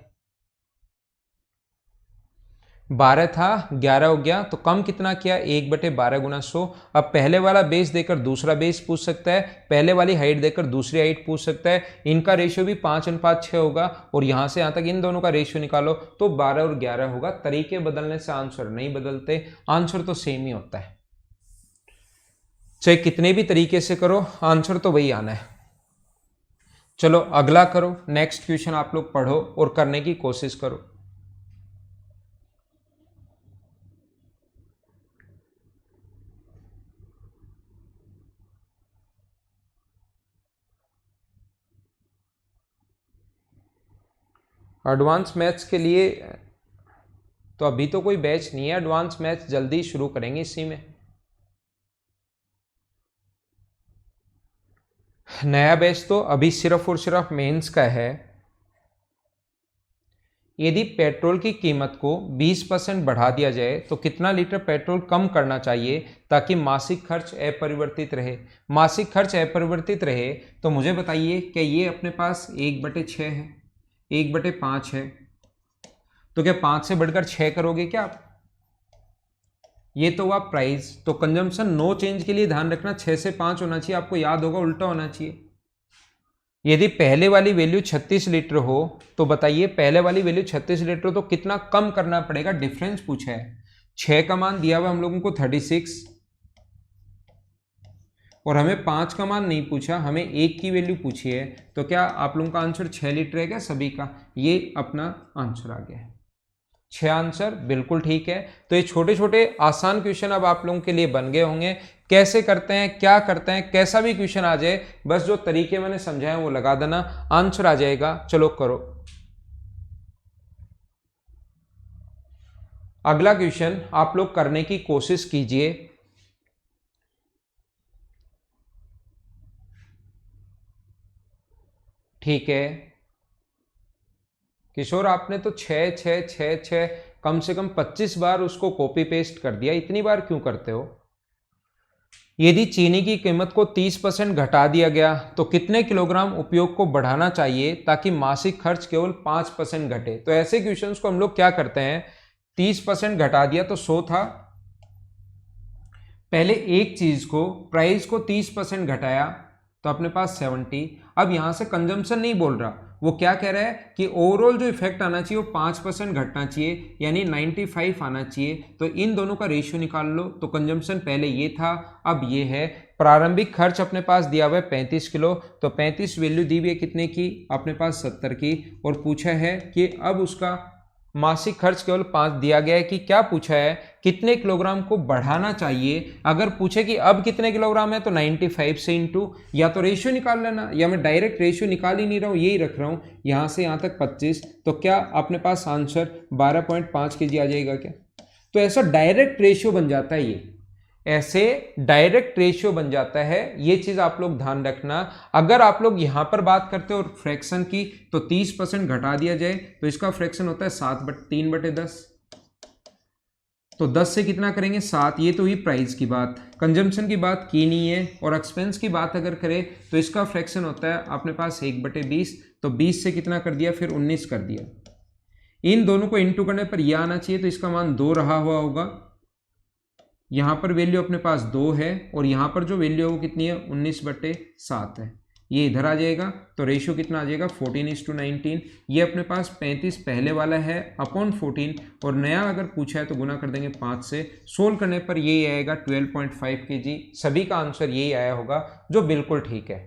12 था 11 हो गया, तो कम कितना किया, 1/12 गुना 100। अब पहले वाला बेस देकर दूसरा बेस पूछ सकता है, पहले वाली हाइट देकर दूसरी हाइट पूछ सकता है, इनका रेशियो भी 5:6 होगा, और यहां से यहां तक इन दोनों का रेशियो निकालो तो 12 और 11 होगा। तरीके बदलने से आंसर नहीं बदलते, आंसर तो सेम ही होता है, चाहे कितने भी तरीके से करो आंसर तो वही आना है। चलो अगला करो, नेक्स्ट क्वेश्चन आप लोग पढ़ो और करने की कोशिश करो। एडवांस मैथ्स के लिए तो अभी तो कोई बैच नहीं है, एडवांस मैथ्स जल्दी शुरू करेंगे इसी में। नया बैच तो अभी सिर्फ और सिर्फ मेंस का है। यदि पेट्रोल की कीमत को 20% बढ़ा दिया जाए तो कितना लीटर पेट्रोल कम करना चाहिए ताकि मासिक खर्च अपरिवर्तित रहे? मासिक खर्च अपरिवर्तित रहे तो मुझे बताइए, क्या ये अपने पास 1/6 है, 1/5 है, तो क्या 5 से बढ़कर 6 करोगे क्या आप? ये तो हुआ प्राइस। तो कंजम्पशन नो चेंज के लिए ध्यान रखना 6 से 5 होना चाहिए, आपको याद होगा उल्टा होना चाहिए। यदि पहले वाली वैल्यू 36 लीटर हो तो बताइए, पहले वाली वैल्यू 36 लीटर तो कितना कम करना पड़ेगा, डिफरेंस पूछा है। 6 का मान दिया हुआ हम लोगों को 36, और हमें 5 का मान नहीं पूछा, हमें 1 की वैल्यू पूछी है। तो क्या आप लोगों का आंसर 6 लीटर है क्या सभी का? ये अपना आंसर आ गया है 6 आंसर, बिल्कुल ठीक है। तो ये छोटे छोटे आसान क्वेश्चन अब आप लोगों के लिए बन गए होंगे। कैसे करते हैं, क्या करते हैं, कैसा भी क्वेश्चन आ जाए, बस जो तरीके मैंने समझाए वो लगा देना, आंसर आ जाएगा। चलो करो अगला क्वेश्चन, आप लोग करने की कोशिश कीजिए। ठीक है किशोर, आपने तो 6 6 6 6 कम से कम 25 बार उसको कॉपी पेस्ट कर दिया, इतनी बार क्यों करते हो? यदि चीनी की कीमत को 30% घटा दिया गया तो कितने किलोग्राम उपयोग को बढ़ाना चाहिए ताकि मासिक खर्च केवल 5% घटे? तो ऐसे क्वेश्चंस को हम लोग क्या करते हैं, 30% घटा दिया तो 100 था, पहले एक चीज को प्राइस को 30% घटाया तो अपने पास 70। अब यहां से कंजम्पशन नहीं बोल रहा, वो क्या कह रहा है कि ओवरऑल जो इफेक्ट आना चाहिए वो 5% घटना चाहिए, यानी 95 आना चाहिए। तो इन दोनों का रेशियो निकाल लो। तो कंजम्पशन पहले ये था, अब ये है। प्रारंभिक खर्च अपने पास दिया हुआ है 35 किलो, तो 35 वैल्यू दी हुई है कितने की, अपने पास 70 की, और पूछा है कि अब उसका मासिक खर्च केवल 5 दिया गया है कि क्या पूछा है, कितने किलोग्राम को बढ़ाना चाहिए। अगर पूछे कि अब कितने किलोग्राम है तो 95 से इंटू, या तो रेशियो निकाल लेना, या मैं डायरेक्ट रेशियो निकाल ही नहीं रहा हूँ, यही रख रहा हूँ, यहाँ से यहाँ तक 25, तो क्या अपने पास आंसर 12.5 kg आ जाएगा क्या? तो ऐसा डायरेक्ट रेशियो बन जाता है, ये ऐसे डायरेक्ट रेशियो बन जाता है, ये चीज आप लोग ध्यान रखना। अगर आप लोग यहां पर बात करते हो फ्रैक्शन की, तो 30% घटा दिया जाए तो इसका फ्रैक्शन होता है 3/10, तो 10 से कितना करेंगे 7। ये तो हुई प्राइस की बात, कंजम्पशन की बात की नहीं है। और एक्सपेंस की बात अगर करें तो इसका फ्रैक्शन होता है अपने पास 1/20, तो 20 से कितना कर दिया, फिर 19 कर दिया। इन दोनों को इंटू करने पर यह आना चाहिए, तो इसका मान 2 रहा हुआ होगा। यहाँ पर वैल्यू अपने पास 2 है, और यहाँ पर जो वैल्यू है वो कितनी है, 19/7 है। ये इधर आ जाएगा, तो रेशियो कितना आ जाएगा, 14:19। ये अपने पास 35 पहले वाला है अपॉन 14, और नया अगर पूछा है तो गुना कर देंगे 5 से। सोल्व करने पर यही आएगा 12.5 kg। सभी का आंसर यही आया होगा, जो बिल्कुल ठीक है।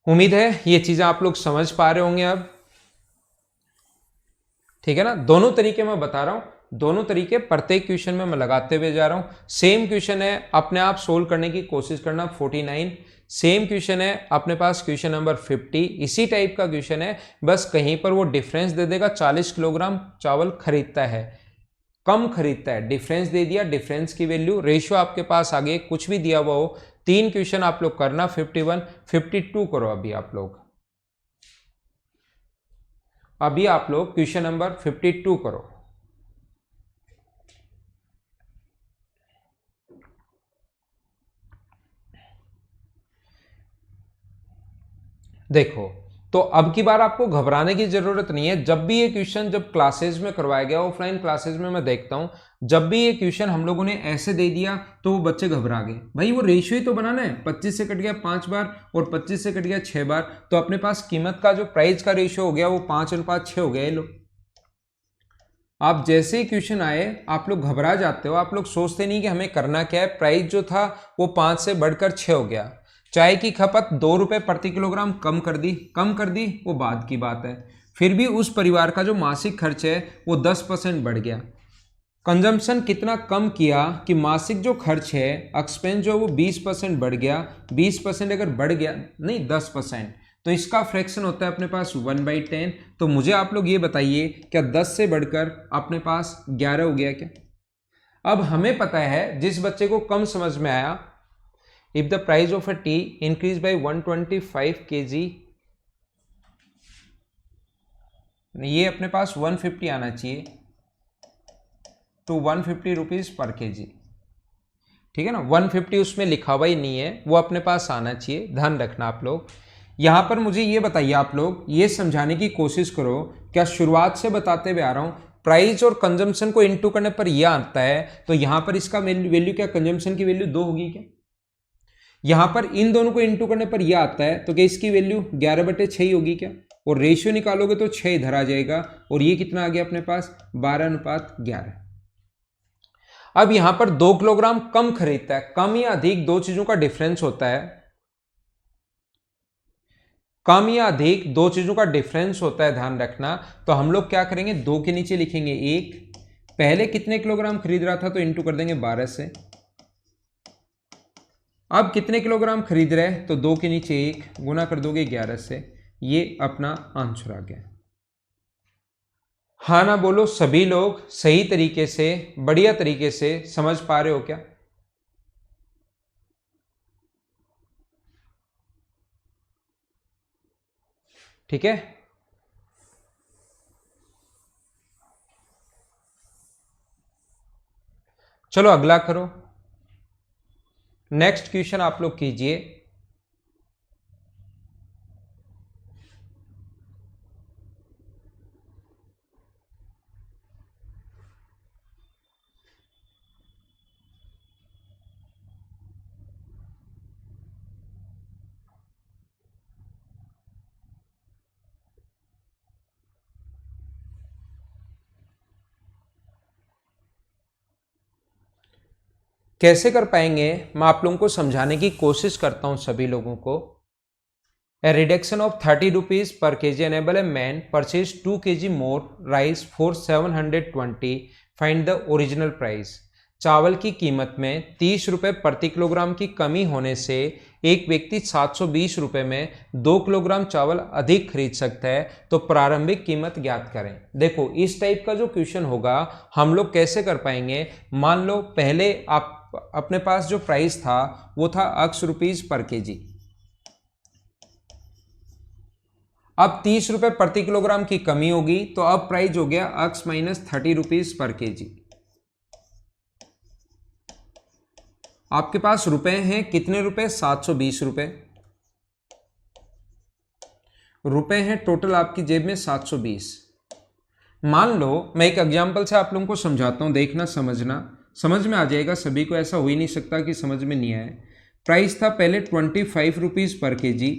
उम्मीद है ये चीजें आप लोग समझ पा रहे होंगे अब, ठीक है ना। दोनों तरीके मैं बता रहा हूं, दोनों तरीके प्रत्येक क्वेश्चन में मैं लगाते हुए जा रहा हूं। सेम क्वेश्चन है, अपने आप सोल्व करने की कोशिश करना 49। सेम क्वेश्चन है अपने पास क्वेश्चन नंबर 50, इसी टाइप का क्वेश्चन है, बस कहीं पर वो डिफरेंस दे देगा, 40 किलोग्राम चावल खरीदता है, कम खरीदता है, डिफरेंस दे दिया, डिफरेंस की वैल्यू, रेशियो आपके पास आगे कुछ भी दिया हुआ हो। 3 क्वेश्चन आप लोग करना, 51 52 करो अभी आप लोग, अभी आप लोग क्वेश्चन नंबर 52 करो। देखो, तो अब की बार आपको घबराने की जरूरत नहीं है। जब भी ये क्वेश्चन जब क्लासेज में करवाया गया, ऑफलाइन क्लासेज में मैं देखता हूं, जब भी ये क्वेश्चन हम लोगों ने ऐसे दे दिया तो वो बच्चे घबरा गए। भाई वो रेशियो ही तो बनाना है, 25 से कट गया 5 बार और 25 से कट गया 6 बार, तो अपने पास कीमत का जो प्राइस का रेशियो हो गया वो 5:6 हो गया। ये लो, आप जैसे ही क्वेश्चन आए आप लोग घबरा जाते हो, आप लोग सोचते नहीं कि हमें करना क्या है। प्राइस जो था वो 5 से बढ़कर 6 हो गया। चाय की खपत 2 रुपये प्रति किलोग्राम कम कर दी, वो बाद की बात है। फिर भी उस परिवार का जो मासिक खर्च है वो 10% बढ़ गया। कंजम्पशन कितना कम किया कि मासिक जो खर्च है, एक्सपेंस जो वो 20% बढ़ गया। 20% अगर बढ़ गया, नहीं 10%, तो इसका फ्रैक्शन होता है अपने पास 1/10। तो मुझे आप लोग ये बताइए, क्या 10 से बढ़कर अपने पास 11 हो गया क्या? अब हमें पता है, जिस बच्चे को कम समझ में आया, if the price of a T increase by 125 kg, ये अपने पास 150 आना चाहिए, तो 150 रुपीज पर केजी, ठीक है ना। 150 उसमें लिखा हुआ ही नहीं है, वो अपने पास आना चाहिए, ध्यान रखना आप लोग। यहां पर मुझे ये बताइए, आप लोग ये समझाने की कोशिश करो, क्या शुरुआत से बताते हुए आ रहा हूं, प्राइस और कंजम्पशन को इनटू करने पर यह आता है, तो यहां पर इसका वैल्यू क्या, कंजम्पशन की वैल्यू 2 होगी क्या? यहां पर इन दोनों को इनटू करने पर यह आता है, तो क्या इसकी वैल्यू 11/6 होगी क्या? और रेशियो निकालोगे तो 6 इधर आ जाएगा, और ये कितना आ गया अपने पास, 12:11। अब यहां पर 2 किलोग्राम कम खरीदता है, कम या अधिक दो चीजों का डिफरेंस होता है, कम या अधिक दो चीजों का डिफरेंस होता है, ध्यान रखना। तो हम लोग क्या करेंगे, 2 के नीचे लिखेंगे 1, पहले कितने किलोग्राम खरीद रहा था तो इंटू कर देंगे 12 से, अब कितने किलोग्राम खरीद रहे हैं तो 2 के नीचे 1 गुना कर दोगे 11 से, ये अपना आंसर आ गया। हाँ ना बोलो सभी लोग, सही तरीके से, बढ़िया तरीके से समझ पा रहे हो क्या? ठीक है, चलो अगला करो। नेक्स्ट क्वेश्चन आप लोग कीजिए। कैसे कर पाएंगे, मैं आप लोगों को समझाने की कोशिश करता हूं सभी लोगों को। A reduction of 30 rupees per kg enable a man purchase 2 kg more rice for 720. Find the original price. चावल की कीमत में 30 रुपए प्रति किलोग्राम की कमी होने से एक व्यक्ति 720 रुपए में 2 किलोग्राम चावल अधिक खरीद सकता है, तो प्रारंभिक कीमत ज्ञात करें। देखो इस टाइप का जो क्वेश्चन होगा हम लोग कैसे कर पाएंगे, मान लो पहले आप अपने पास जो प्राइस था वो था X रुपीज पर केजी, अब 30 रुपए प्रति किलोग्राम की कमी होगी, तो अब प्राइस हो गया X minus 30 rupees per KG. आपके पास रुपए हैं कितने रुपए, 720 रुपए, रुपए हैं टोटल आपकी जेब में 720। मान लो मैं एक एग्जांपल से आप लोगों को समझाता हूं, देखना समझना, समझ में आ जाएगा सभी को, ऐसा हो ही नहीं सकता कि समझ में नहीं आए। प्राइस था पहले 25 रुपीज पर केजी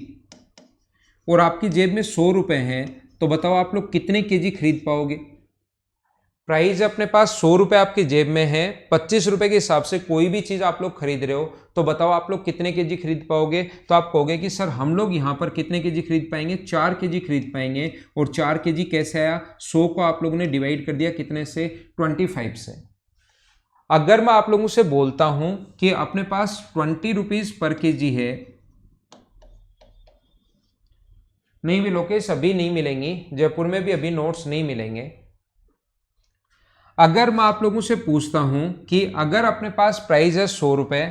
और आपकी जेब में 100 रुपए हैं, तो बताओ आप लोग कितने केजी खरीद पाओगे? प्राइस अपने पास 100 रुपए आपकी जेब में है, 25 रुपए के हिसाब से कोई भी चीज आप लोग खरीद रहे हो, तो बताओ आप लोग कितने केजी खरीद पाओगे? तो आप कहोगे कि सर हम लोग यहाँ पर कितने केजी खरीद पाएंगे, 4 केजी खरीद पाएंगे। और 4 केजी कैसे आया, 100 को आप लोगों ने डिवाइड कर दिया कितने से, 25 से। अगर मैं आप लोगों से बोलता हूं कि अपने पास 20 रुपीज पर केजी है, नहीं भी लोकेश अभी नहीं मिलेंगी, जयपुर में भी अभी नोट्स नहीं मिलेंगे। अगर मैं आप लोगों से पूछता हूं कि अगर अपने पास प्राइस है 100 रुपए,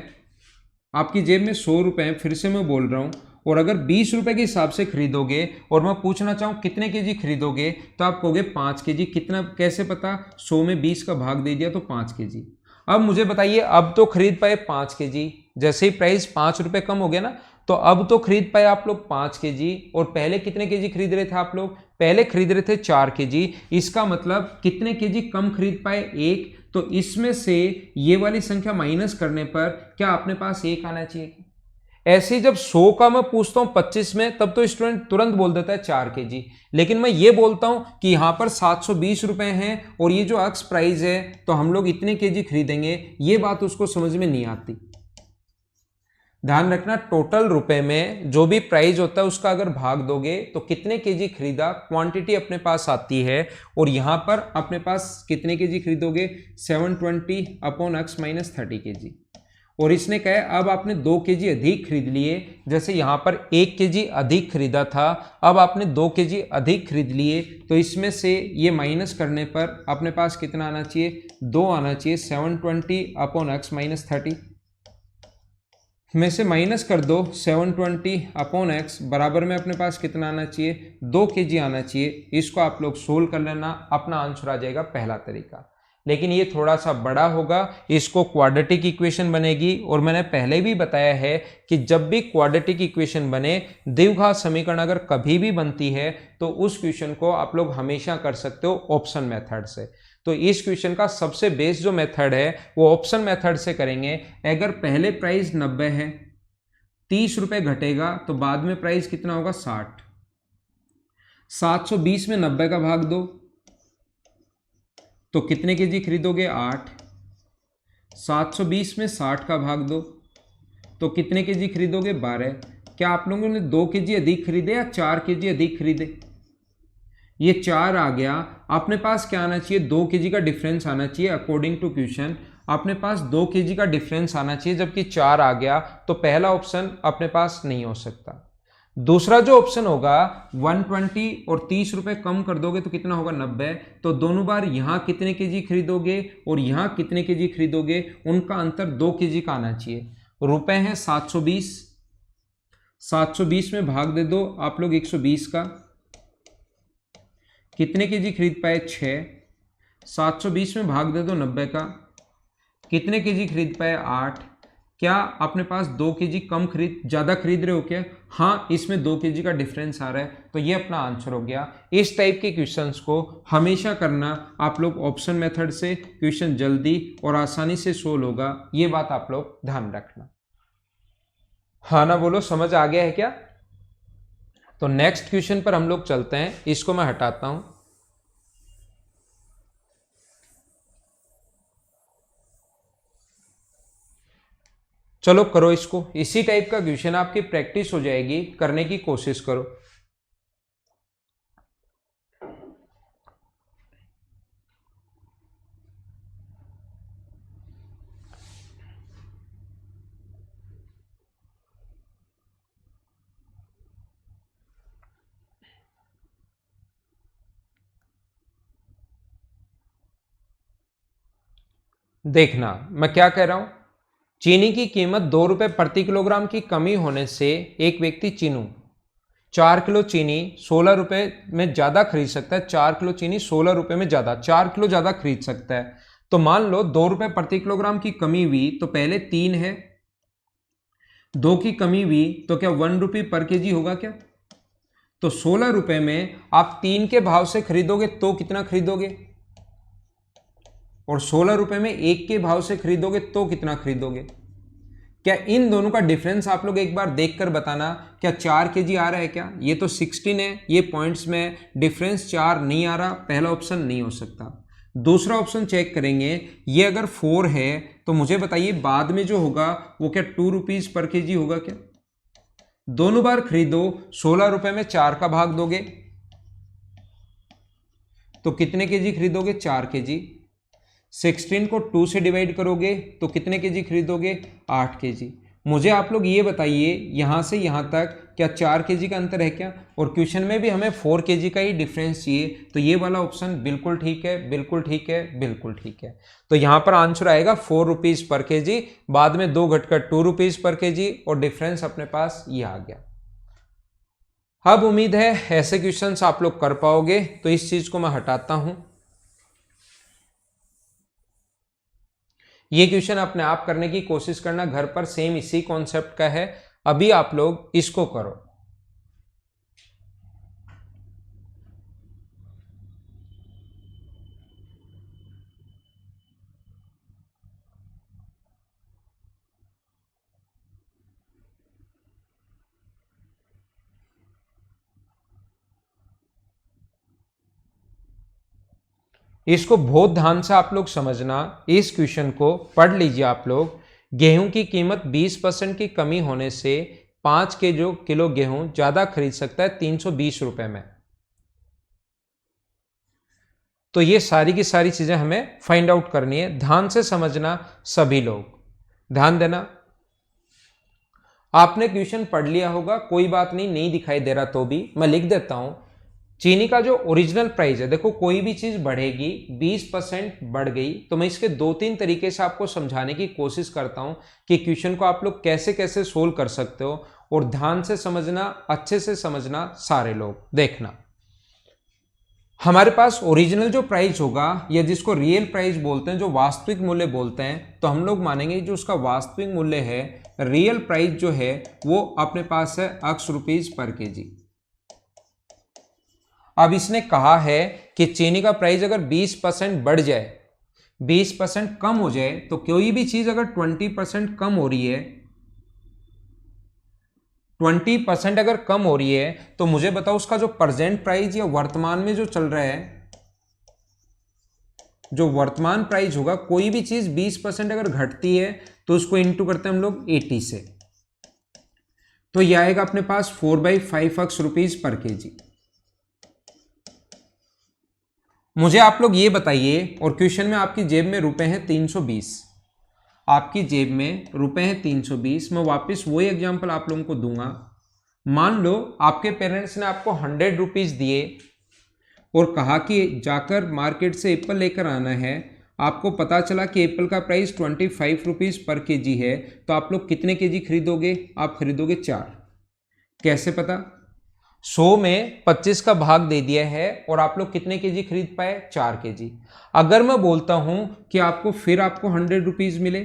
आपकी जेब में 100 रुपए हैं, फिर से मैं बोल रहा हूं, और अगर 20 रुपए के हिसाब से खरीदोगे और मैं पूछना चाहूं कितने केजी खरीदोगे, तो आप कहोगे 5 केजी। कितना कैसे पता, 100 में 20 का भाग दे दिया तो 5 केजी। अब मुझे बताइए, अब तो खरीद पाए 5 केजी, जैसे ही प्राइस 5 रुपए कम हो गया ना, तो अब तो खरीद पाए आप लोग 5 केजी। और पहले कितने केजी खरीद रहे थे आप लोग, पहले खरीद रहे थे 4 केजी। इसका मतलब कितने केजी कम खरीद पाए, 1। तो इसमें से ये वाली संख्या माइनस करने पर क्या अपने पास 1 आना चाहिए? ऐसे जब 100 का मैं पूछता हूं 25 में, तब तो स्टूडेंट तुरंत बोल देता है 4 केजी। लेकिन मैं ये बोलता हूं कि यहां पर 720 रुपए हैं और ये जो अक्स प्राइस है, तो हम लोग इतने केजी खरीदेंगे, ये बात उसको समझ में नहीं आती। ध्यान रखना, टोटल रुपए में जो भी प्राइस होता है उसका अगर भाग दोगे तो कितने केजी खरीदा, क्वांटिटी अपने पास आती है। और यहां पर अपने पास कितने केजी खरीदोगे, 720 अपॉन x माइनस 30 केजी। और इसने कहा है अब आपने 2 केजी अधिक खरीद लिए, जैसे यहाँ पर 1 केजी अधिक खरीदा था, अब आपने 2 केजी अधिक खरीद लिए, तो इसमें से ये माइनस करने पर अपने पास कितना आना चाहिए, 2 आना चाहिए। 720/x माइनस 30 में से माइनस कर दो 720/x बराबर में अपने पास कितना आना चाहिए, 2 केजी आना चाहिए। इसको आप लोग सोल्व कर लेना, अपना आंसर आ जाएगा पहला तरीका। लेकिन ये थोड़ा सा बड़ा होगा, इसको क्वाड्रेटिक इक्वेशन बनेगी, और मैंने पहले भी बताया है कि जब भी क्वाड्रेटिक इक्वेशन बने, द्विघात समीकरण अगर कभी भी बनती है तो उस क्वेश्चन को आप लोग हमेशा कर सकते हो ऑप्शन मेथड से। तो इस क्वेश्चन का सबसे बेस्ट जो मेथड है वो ऑप्शन मेथड से करेंगे। अगर पहले प्राइस 90 है, 30 रुपए घटेगा तो बाद में प्राइस कितना होगा, 60। 720 में 90 का भाग दो तो कितने केजी खरीदोगे, 8। 720 में 60 का भाग दो तो कितने केजी खरीदोगे, 12। क्या आप लोगों ने 2 केजी अधिक खरीदे या 4 केजी अधिक खरीदे, ये 4 आ गया। अपने पास क्या आना चाहिए, 2 केजी का डिफरेंस आना चाहिए। अकॉर्डिंग टू क्वेश्चन अपने पास 2 केजी का डिफरेंस आना चाहिए, जबकि 4 आ गया, तो पहला ऑप्शन अपने पास नहीं हो सकता। दूसरा जो ऑप्शन होगा 120 और 30 रुपए कम कर दोगे तो कितना होगा, 90। तो दोनों बार यहां कितने केजी खरीदोगे और यहां कितने केजी खरीदोगे, उनका अंतर 2 केजी का आना चाहिए। रुपए हैं 720, 720 में भाग दे दो आप लोग 120 का, कितने केजी खरीद पाए, 6। 720 में भाग दे दो 90 का, कितने केजी खरीद पाए, 8। क्या अपने पास 2 केजी ज़्यादा खरीद रहे हो क्या, हाँ, इसमें 2 केजी का डिफरेंस आ रहा है, तो ये अपना आंसर हो गया। इस टाइप के क्वेश्चंस को हमेशा करना आप लोग ऑप्शन मेथड से, क्वेश्चन जल्दी और आसानी से सोल्व होगा, ये बात आप लोग ध्यान रखना। हाँ ना बोलो, समझ आ गया है क्या? तो नेक्स्ट क्वेश्चन पर हम लोग चलते हैं, इसको मैं हटाता हूं। चलो करो इसको, इसी टाइप का क्वेश्चन, आपकी प्रैक्टिस हो जाएगी, करने की कोशिश करो। देखना मैं क्या कह रहा हूं, चीनी की कीमत 2 रुपए प्रति किलोग्राम की कमी होने से एक व्यक्ति 4 किलो चीनी 16 रुपए में ज्यादा खरीद सकता है। 4 किलो चीनी 16 रुपए में ज्यादा, 4 किलो ज्यादा खरीद सकता है। तो मान लो 2 रुपए प्रति किलोग्राम की कमी हुई, तो पहले 3 है, 2 की कमी हुई, तो क्या 1 रुपये पर केजी होगा क्या? तो 16 रुपए में आप 3 के भाव से खरीदोगे तो कितना खरीदोगे, और 16 रुपए में 1 के भाव से खरीदोगे तो कितना खरीदोगे? क्या इन दोनों का डिफरेंस आप लोग एक बार देखकर बताना, क्या 4 केजी आ रहा है क्या? ये तो 16 है, ये पॉइंट्स में डिफरेंस 4 नहीं आ रहा, पहला ऑप्शन नहीं हो सकता। दूसरा ऑप्शन चेक करेंगे, ये अगर 4 है तो मुझे बताइए बाद में जो होगा वो क्या 2 रुपीज पर केजी होगा क्या? दोनों बार खरीदो, 16 रुपए में 4 का भाग दोगे तो कितने केजी खरीदोगे, 4 केजी। 16 को 2 से डिवाइड करोगे तो कितने केजी खरीदोगे, 8 केजी। मुझे आप लोग ये बताइए यहां से यहां तक क्या 4 केजी का अंतर है क्या? और क्वेश्चन में भी हमें 4 केजी का ही डिफरेंस चाहिए, तो ये वाला ऑप्शन बिल्कुल ठीक है, बिल्कुल ठीक है, बिल्कुल ठीक है। तो यहां पर आंसर आएगा 4 रुपीज पर केजी, बाद में 2 घटकर 2 रुपीज पर केजी, और डिफरेंस अपने पास ये आ गया। अब उम्मीद है ऐसे क्वेश्चंस आप लोग कर पाओगे, तो इस चीज को मैं हटाता हूं। ये क्वेश्चन अपने आप करने की कोशिश करना, घर पर सेम इसी कॉन्सेप्ट का है, अभी आप लोग इसको करो। इसको बहुत ध्यान से आप लोग समझना, इस क्वेश्चन को पढ़ लीजिए आप लोग। गेहूं की कीमत 20% की कमी होने से 5 के जो किलो गेहूं ज्यादा खरीद सकता है 320 रुपए में। तो ये सारी की सारी चीजें हमें फाइंड आउट करनी है, ध्यान से समझना सभी लोग। ध्यान देना, आपने क्वेश्चन पढ़ लिया होगा, कोई बात नहीं, नहीं दिखाई दे रहा तो भी मैं लिख देता हूं। चीनी का जो ओरिजिनल प्राइस है, देखो कोई भी चीज बढ़ेगी, 20% बढ़ गई, तो मैं इसके 2-3 तरीके से आपको समझाने की कोशिश करता हूं कि क्वेश्चन को आप लोग कैसे कैसे सोल्व कर सकते हो, और ध्यान से समझना, अच्छे से समझना सारे लोग। देखना, हमारे पास ओरिजिनल जो प्राइस होगा, या जिसको रियल प्राइस बोलते हैं, जो वास्तविक मूल्य बोलते हैं, तो हम लोग मानेंगे जो उसका वास्तविक मूल्य है, रियल प्राइस जो है वो अपने पास है x रुपीज पर केजी। अब इसने कहा है कि चीनी का प्राइस अगर 20% बढ़ जाए, 20% कम हो जाए, तो कोई भी चीज अगर 20% कम हो रही है, 20% अगर कम हो रही है, तो मुझे बताओ उसका जो प्रेजेंट प्राइस या वर्तमान में जो चल रहा है, जो वर्तमान प्राइस होगा, कोई भी चीज 20% अगर घटती है तो उसको इंटू करते हैं हम लोग 80 से, तो यह आएगा अपने पास 4/5 रुपीज पर केजी। मुझे आप लोग ये बताइए, और क्वेश्चन में आपकी जेब में रुपए हैं 320, आपकी जेब में रुपए हैं 320। मैं वापस वही एग्जांपल आप लोगों को दूंगा। मान लो आपके पेरेंट्स ने आपको 100 रुपीज दिए और कहा कि जाकर मार्केट से एप्पल लेकर आना है। आपको पता चला कि एप्पल का प्राइस 25 रुपीज पर केजी है, तो आप लोग कितने केजी खरीदोगे? आप खरीदोगे 4। कैसे पता? 100 में 25 का भाग दे दिया है और आप लोग कितने केजी खरीद पाए? 4 केजी। अगर मैं बोलता हूं कि आपको 100 रुपीज मिले,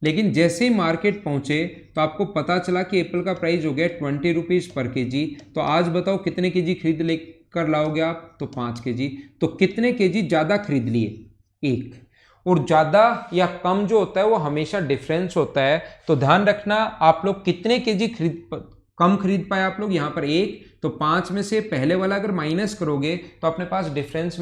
लेकिन जैसे ही मार्केट पहुंचे तो आपको पता चला कि एप्पल का प्राइस हो गया 20 रुपीज पर केजी, तो आज बताओ कितने केजी खरीद लेकर लाओगे आप? तो 5 केजी। तो कितने केजी ज़्यादा खरीद लिए? 1। और ज़्यादा या कम जो होता है वो हमेशा डिफरेंस होता है, तो ध्यान रखना आप लोग कितने केजी कम खरीद पाए आप लोग? यहाँ पर 1, तो 5 में से पहले वाला अगर माइनस करोगे तो अपने पास डिफरेंस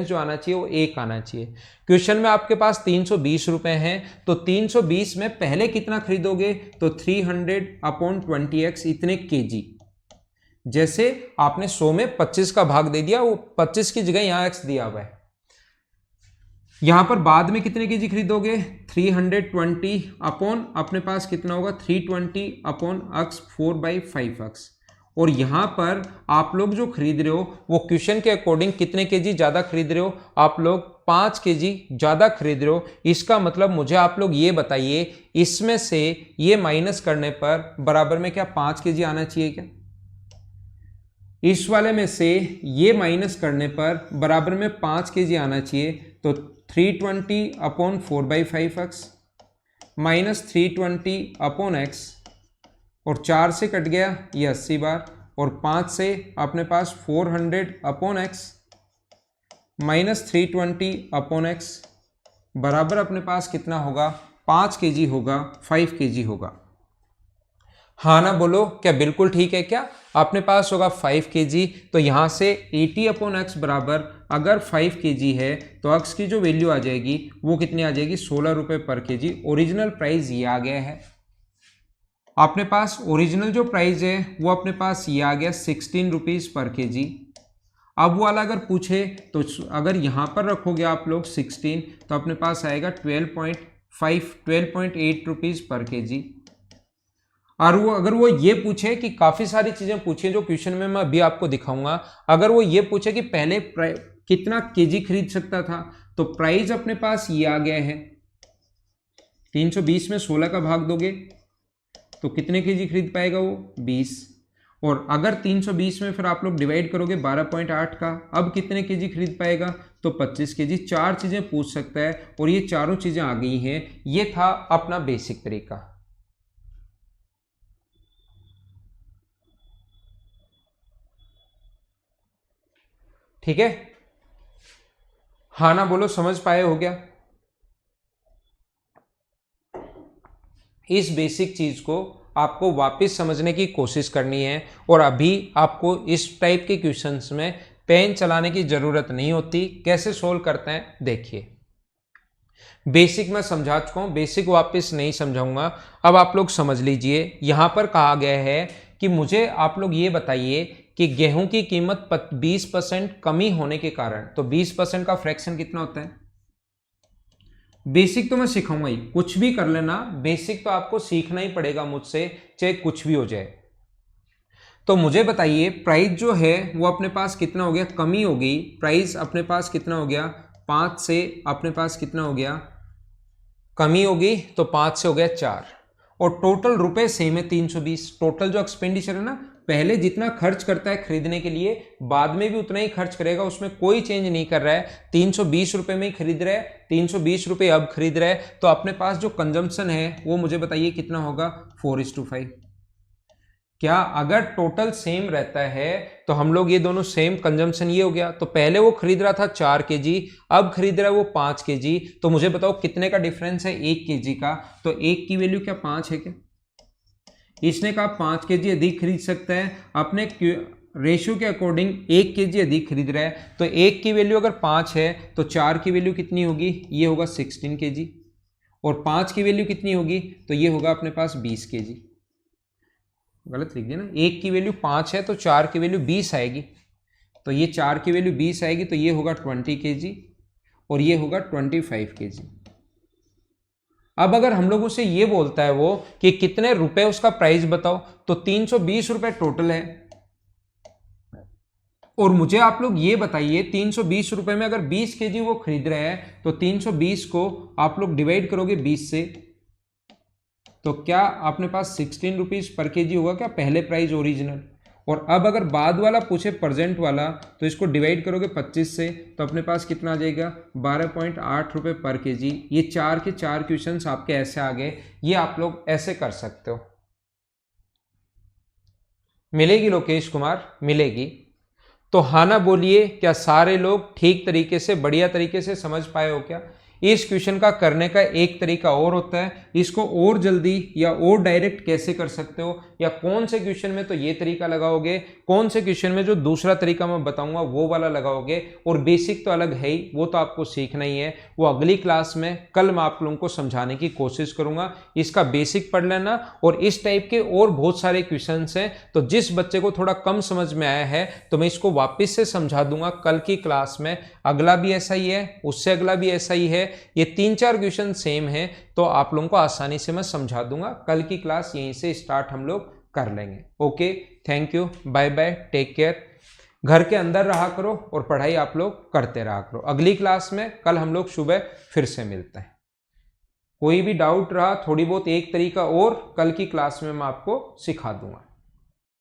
जो आना चाहिए वो 1 आना चाहिए। क्वेश्चन में आपके पास 320 रुपए हैं, तो 320 में पहले कितना खरीदोगे? तो 300/20x, इतने केजी। जैसे आपने 100 में 25 का भाग दे दिया, वो 25 की जगह यहाँ x दिया हुआ है। यहां पर बाद में कितने केजी खरीदोगे? 320 अपॉन अपने पास कितना होगा? 320/x 4/5x। और यहां पर आप लोग जो खरीद रहे हो वो क्वेश्चन के अकॉर्डिंग कितने केजी ज्यादा खरीद रहे हो? आप लोग 5 केजी ज्यादा खरीद रहे हो। इसका मतलब मुझे आप लोग ये बताइए, इसमें से ये माइनस करने पर बराबर में क्या 5 केजी आना चाहिए क्या? इस वाले में से ये माइनस करने पर बराबर में 5 केजी आना चाहिए। तो 320/4/5x माइनस 320/x, और 4 से कट गया ये 80 बार, और 5 से अपने पास 400/x माइनस 320/x बराबर अपने पास कितना होगा? 5 केजी होगा, 5 केजी होगा। हाँ ना बोलो, क्या बिल्कुल ठीक है क्या? अपने पास होगा 5 केजी, तो यहाँ से 80/x बराबर अगर 5 केजी है तो x की जो वैल्यू आ जाएगी वो कितनी आ जाएगी? 16 रुपये पर केजी। ओरिजिनल प्राइस ये आ गया है अपने पास। ओरिजिनल जो प्राइस है वो अपने पास ये आ गया 16 रुपीज़ पर केजी। अब वाला अगर पूछे तो अगर यहाँ पर रखोगे आप लोग 16, तो अपने पास आएगा 12.8 रुपीज़ पर केजी। और वो अगर वो ये पूछे कि काफ़ी सारी चीज़ें पूछे जो क्वेश्चन में मैं अभी आपको दिखाऊंगा, अगर वो ये पूछे कि पहले कितना केजी खरीद सकता था, तो प्राइस अपने पास ये आ गया है। 320 में 16 का भाग दोगे तो कितने केजी खरीद पाएगा वो? 20। और अगर 320 में फिर आप लोग डिवाइड करोगे 12.8 का, अब कितने केजी खरीद पाएगा? तो 25 केजी। 4 चीज़ें पूछ सकता है और ये चारों चीज़ें आ गई हैं। ये था अपना बेसिक तरीका। ठीक है, हाँ ना बोलो, समझ पाए? हो गया? इस बेसिक चीज को आपको वापस समझने की कोशिश करनी है, और अभी आपको इस टाइप के क्वेश्चंस में पेन चलाने की जरूरत नहीं होती। कैसे सोल्व करते हैं देखिए। बेसिक मैं समझा चुका हूं, बेसिक वापस नहीं समझाऊंगा। अब आप लोग समझ लीजिए, यहां पर कहा गया है कि मुझे आप लोग ये बताइए कि गेहूं की कीमत 20% कमी होने के कारण, तो 20% का फ्रैक्शन कितना होता है? बेसिक तो मैं सिखाऊंगा ही, कुछ भी कर लेना, बेसिक तो आपको सीखना ही पड़ेगा मुझसे, चाहे कुछ भी हो जाए। तो मुझे बताइए प्राइस जो है वो अपने पास कितना हो गया, कमी हो गई, प्राइस अपने पास कितना हो गया, 5 से अपने पास कितना हो गया, कमी होगी, तो 5 से हो गया 4, और टोटल रुपए सेम है 320। टोटल जो एक्सपेंडिचर है ना, पहले जितना खर्च करता है खरीदने के लिए, बाद में भी उतना ही खर्च करेगा, उसमें कोई चेंज नहीं कर रहा है। 320 रुपए में ही खरीद रहा है, 320 रुपए अब खरीद रहा है, तो अपने पास जो कंजम्पशन है वो मुझे बताइए कितना होगा, 4:5। क्या अगर टोटल सेम रहता है तो हम लोग ये दोनों सेम कंजम्पशन, ये हो गया, तो पहले वो खरीद रहा था 4 kg, अब खरीद रहा है वो 5 kg, तो मुझे बताओ कितने का डिफरेंस है, 1 kg का। तो 1 की वैल्यू क्या 5 है क्या, इसने कहा 5 kg अधिक खरीद सकता है, अपने रेशियो के अकॉर्डिंग 1 kg अधिक खरीद रहा है, तो 1 की वैल्यू अगर 5 है तो 4 की वैल्यू कितनी होगी, ये होगा 16 kg, और 5 की वैल्यू कितनी होगी, तो ये होगा अपने पास 20 kg। गलत लिख दिया ना, 1 की वैल्यू 5 है तो 4 की वैल्यू 20 आएगी, तो ये 4 की वैल्यू 20 आएगी, तो ये होगा 20 kg और ये होगा 25 kg। अब अगर हम लोगों से ये बोलता है वो कि कितने रुपए उसका प्राइस बताओ, तो 320 रुपए टोटल है, और मुझे आप लोग ये बताइए 320 रुपए में अगर 20 kg वो खरीद रहे हैं, तो 320 को आप लोग डिवाइड करोगे 20 से, तो क्या अपने पास 16 रुपीज पर केजी होगा क्या, पहले प्राइस ओरिजिनल। और अब अगर बाद वाला पूछे प्रेजेंट वाला, तो इसको डिवाइड करोगे 25 से, तो अपने पास कितना आ जाएगा, 12.8 रुपये पर केजी। ये 4 के 4 क्वेश्चंस आपके ऐसे आ गए, ये आप लोग ऐसे कर सकते हो। मिलेगी लोकेश कुमार, मिलेगी। तो हाँ ना बोलिए, क्या सारे लोग ठीक तरीके से, बढ़िया तरीके से समझ पाए हो क्या। इस क्वेश्चन का करने का एक तरीका और होता है, इसको और जल्दी या और डायरेक्ट कैसे कर सकते हो, या कौन से क्वेश्चन में तो ये तरीका लगाओगे, कौन से क्वेश्चन में जो दूसरा तरीका मैं बताऊंगा वो वाला लगाओगे, और बेसिक तो अलग है ही, वो तो आपको सीखना ही है। वो अगली क्लास में कल मैं आप लोगों को समझाने की कोशिश करूंगा, इसका बेसिक पढ़ लेना। और इस टाइप के और बहुत सारे क्वेश्चन हैं, तो जिस बच्चे को थोड़ा कम समझ में आया है तो मैं इसको वापस से समझा दूंगा कल की क्लास में। अगला भी ऐसा ही है, उससे अगला भी ऐसा ही है, ये 3-4 क्वेश्चन सेम है, तो आप लोगों को आसानी से मैं समझा दूंगा। कल की क्लास यहीं से स्टार्ट हम लोग कर लेंगे। Okay, thank you, bye bye, take care. घर के अंदर रहा करो और पढ़ाई आप लोग करते रहा करो। अगली क्लास में कल हम लोग सुबह फिर से मिलते हैं। कोई भी डाउट रहा थोड़ी बहुत एक तरीका और कल की क्लास में मैं आपको सिखा दूंगा।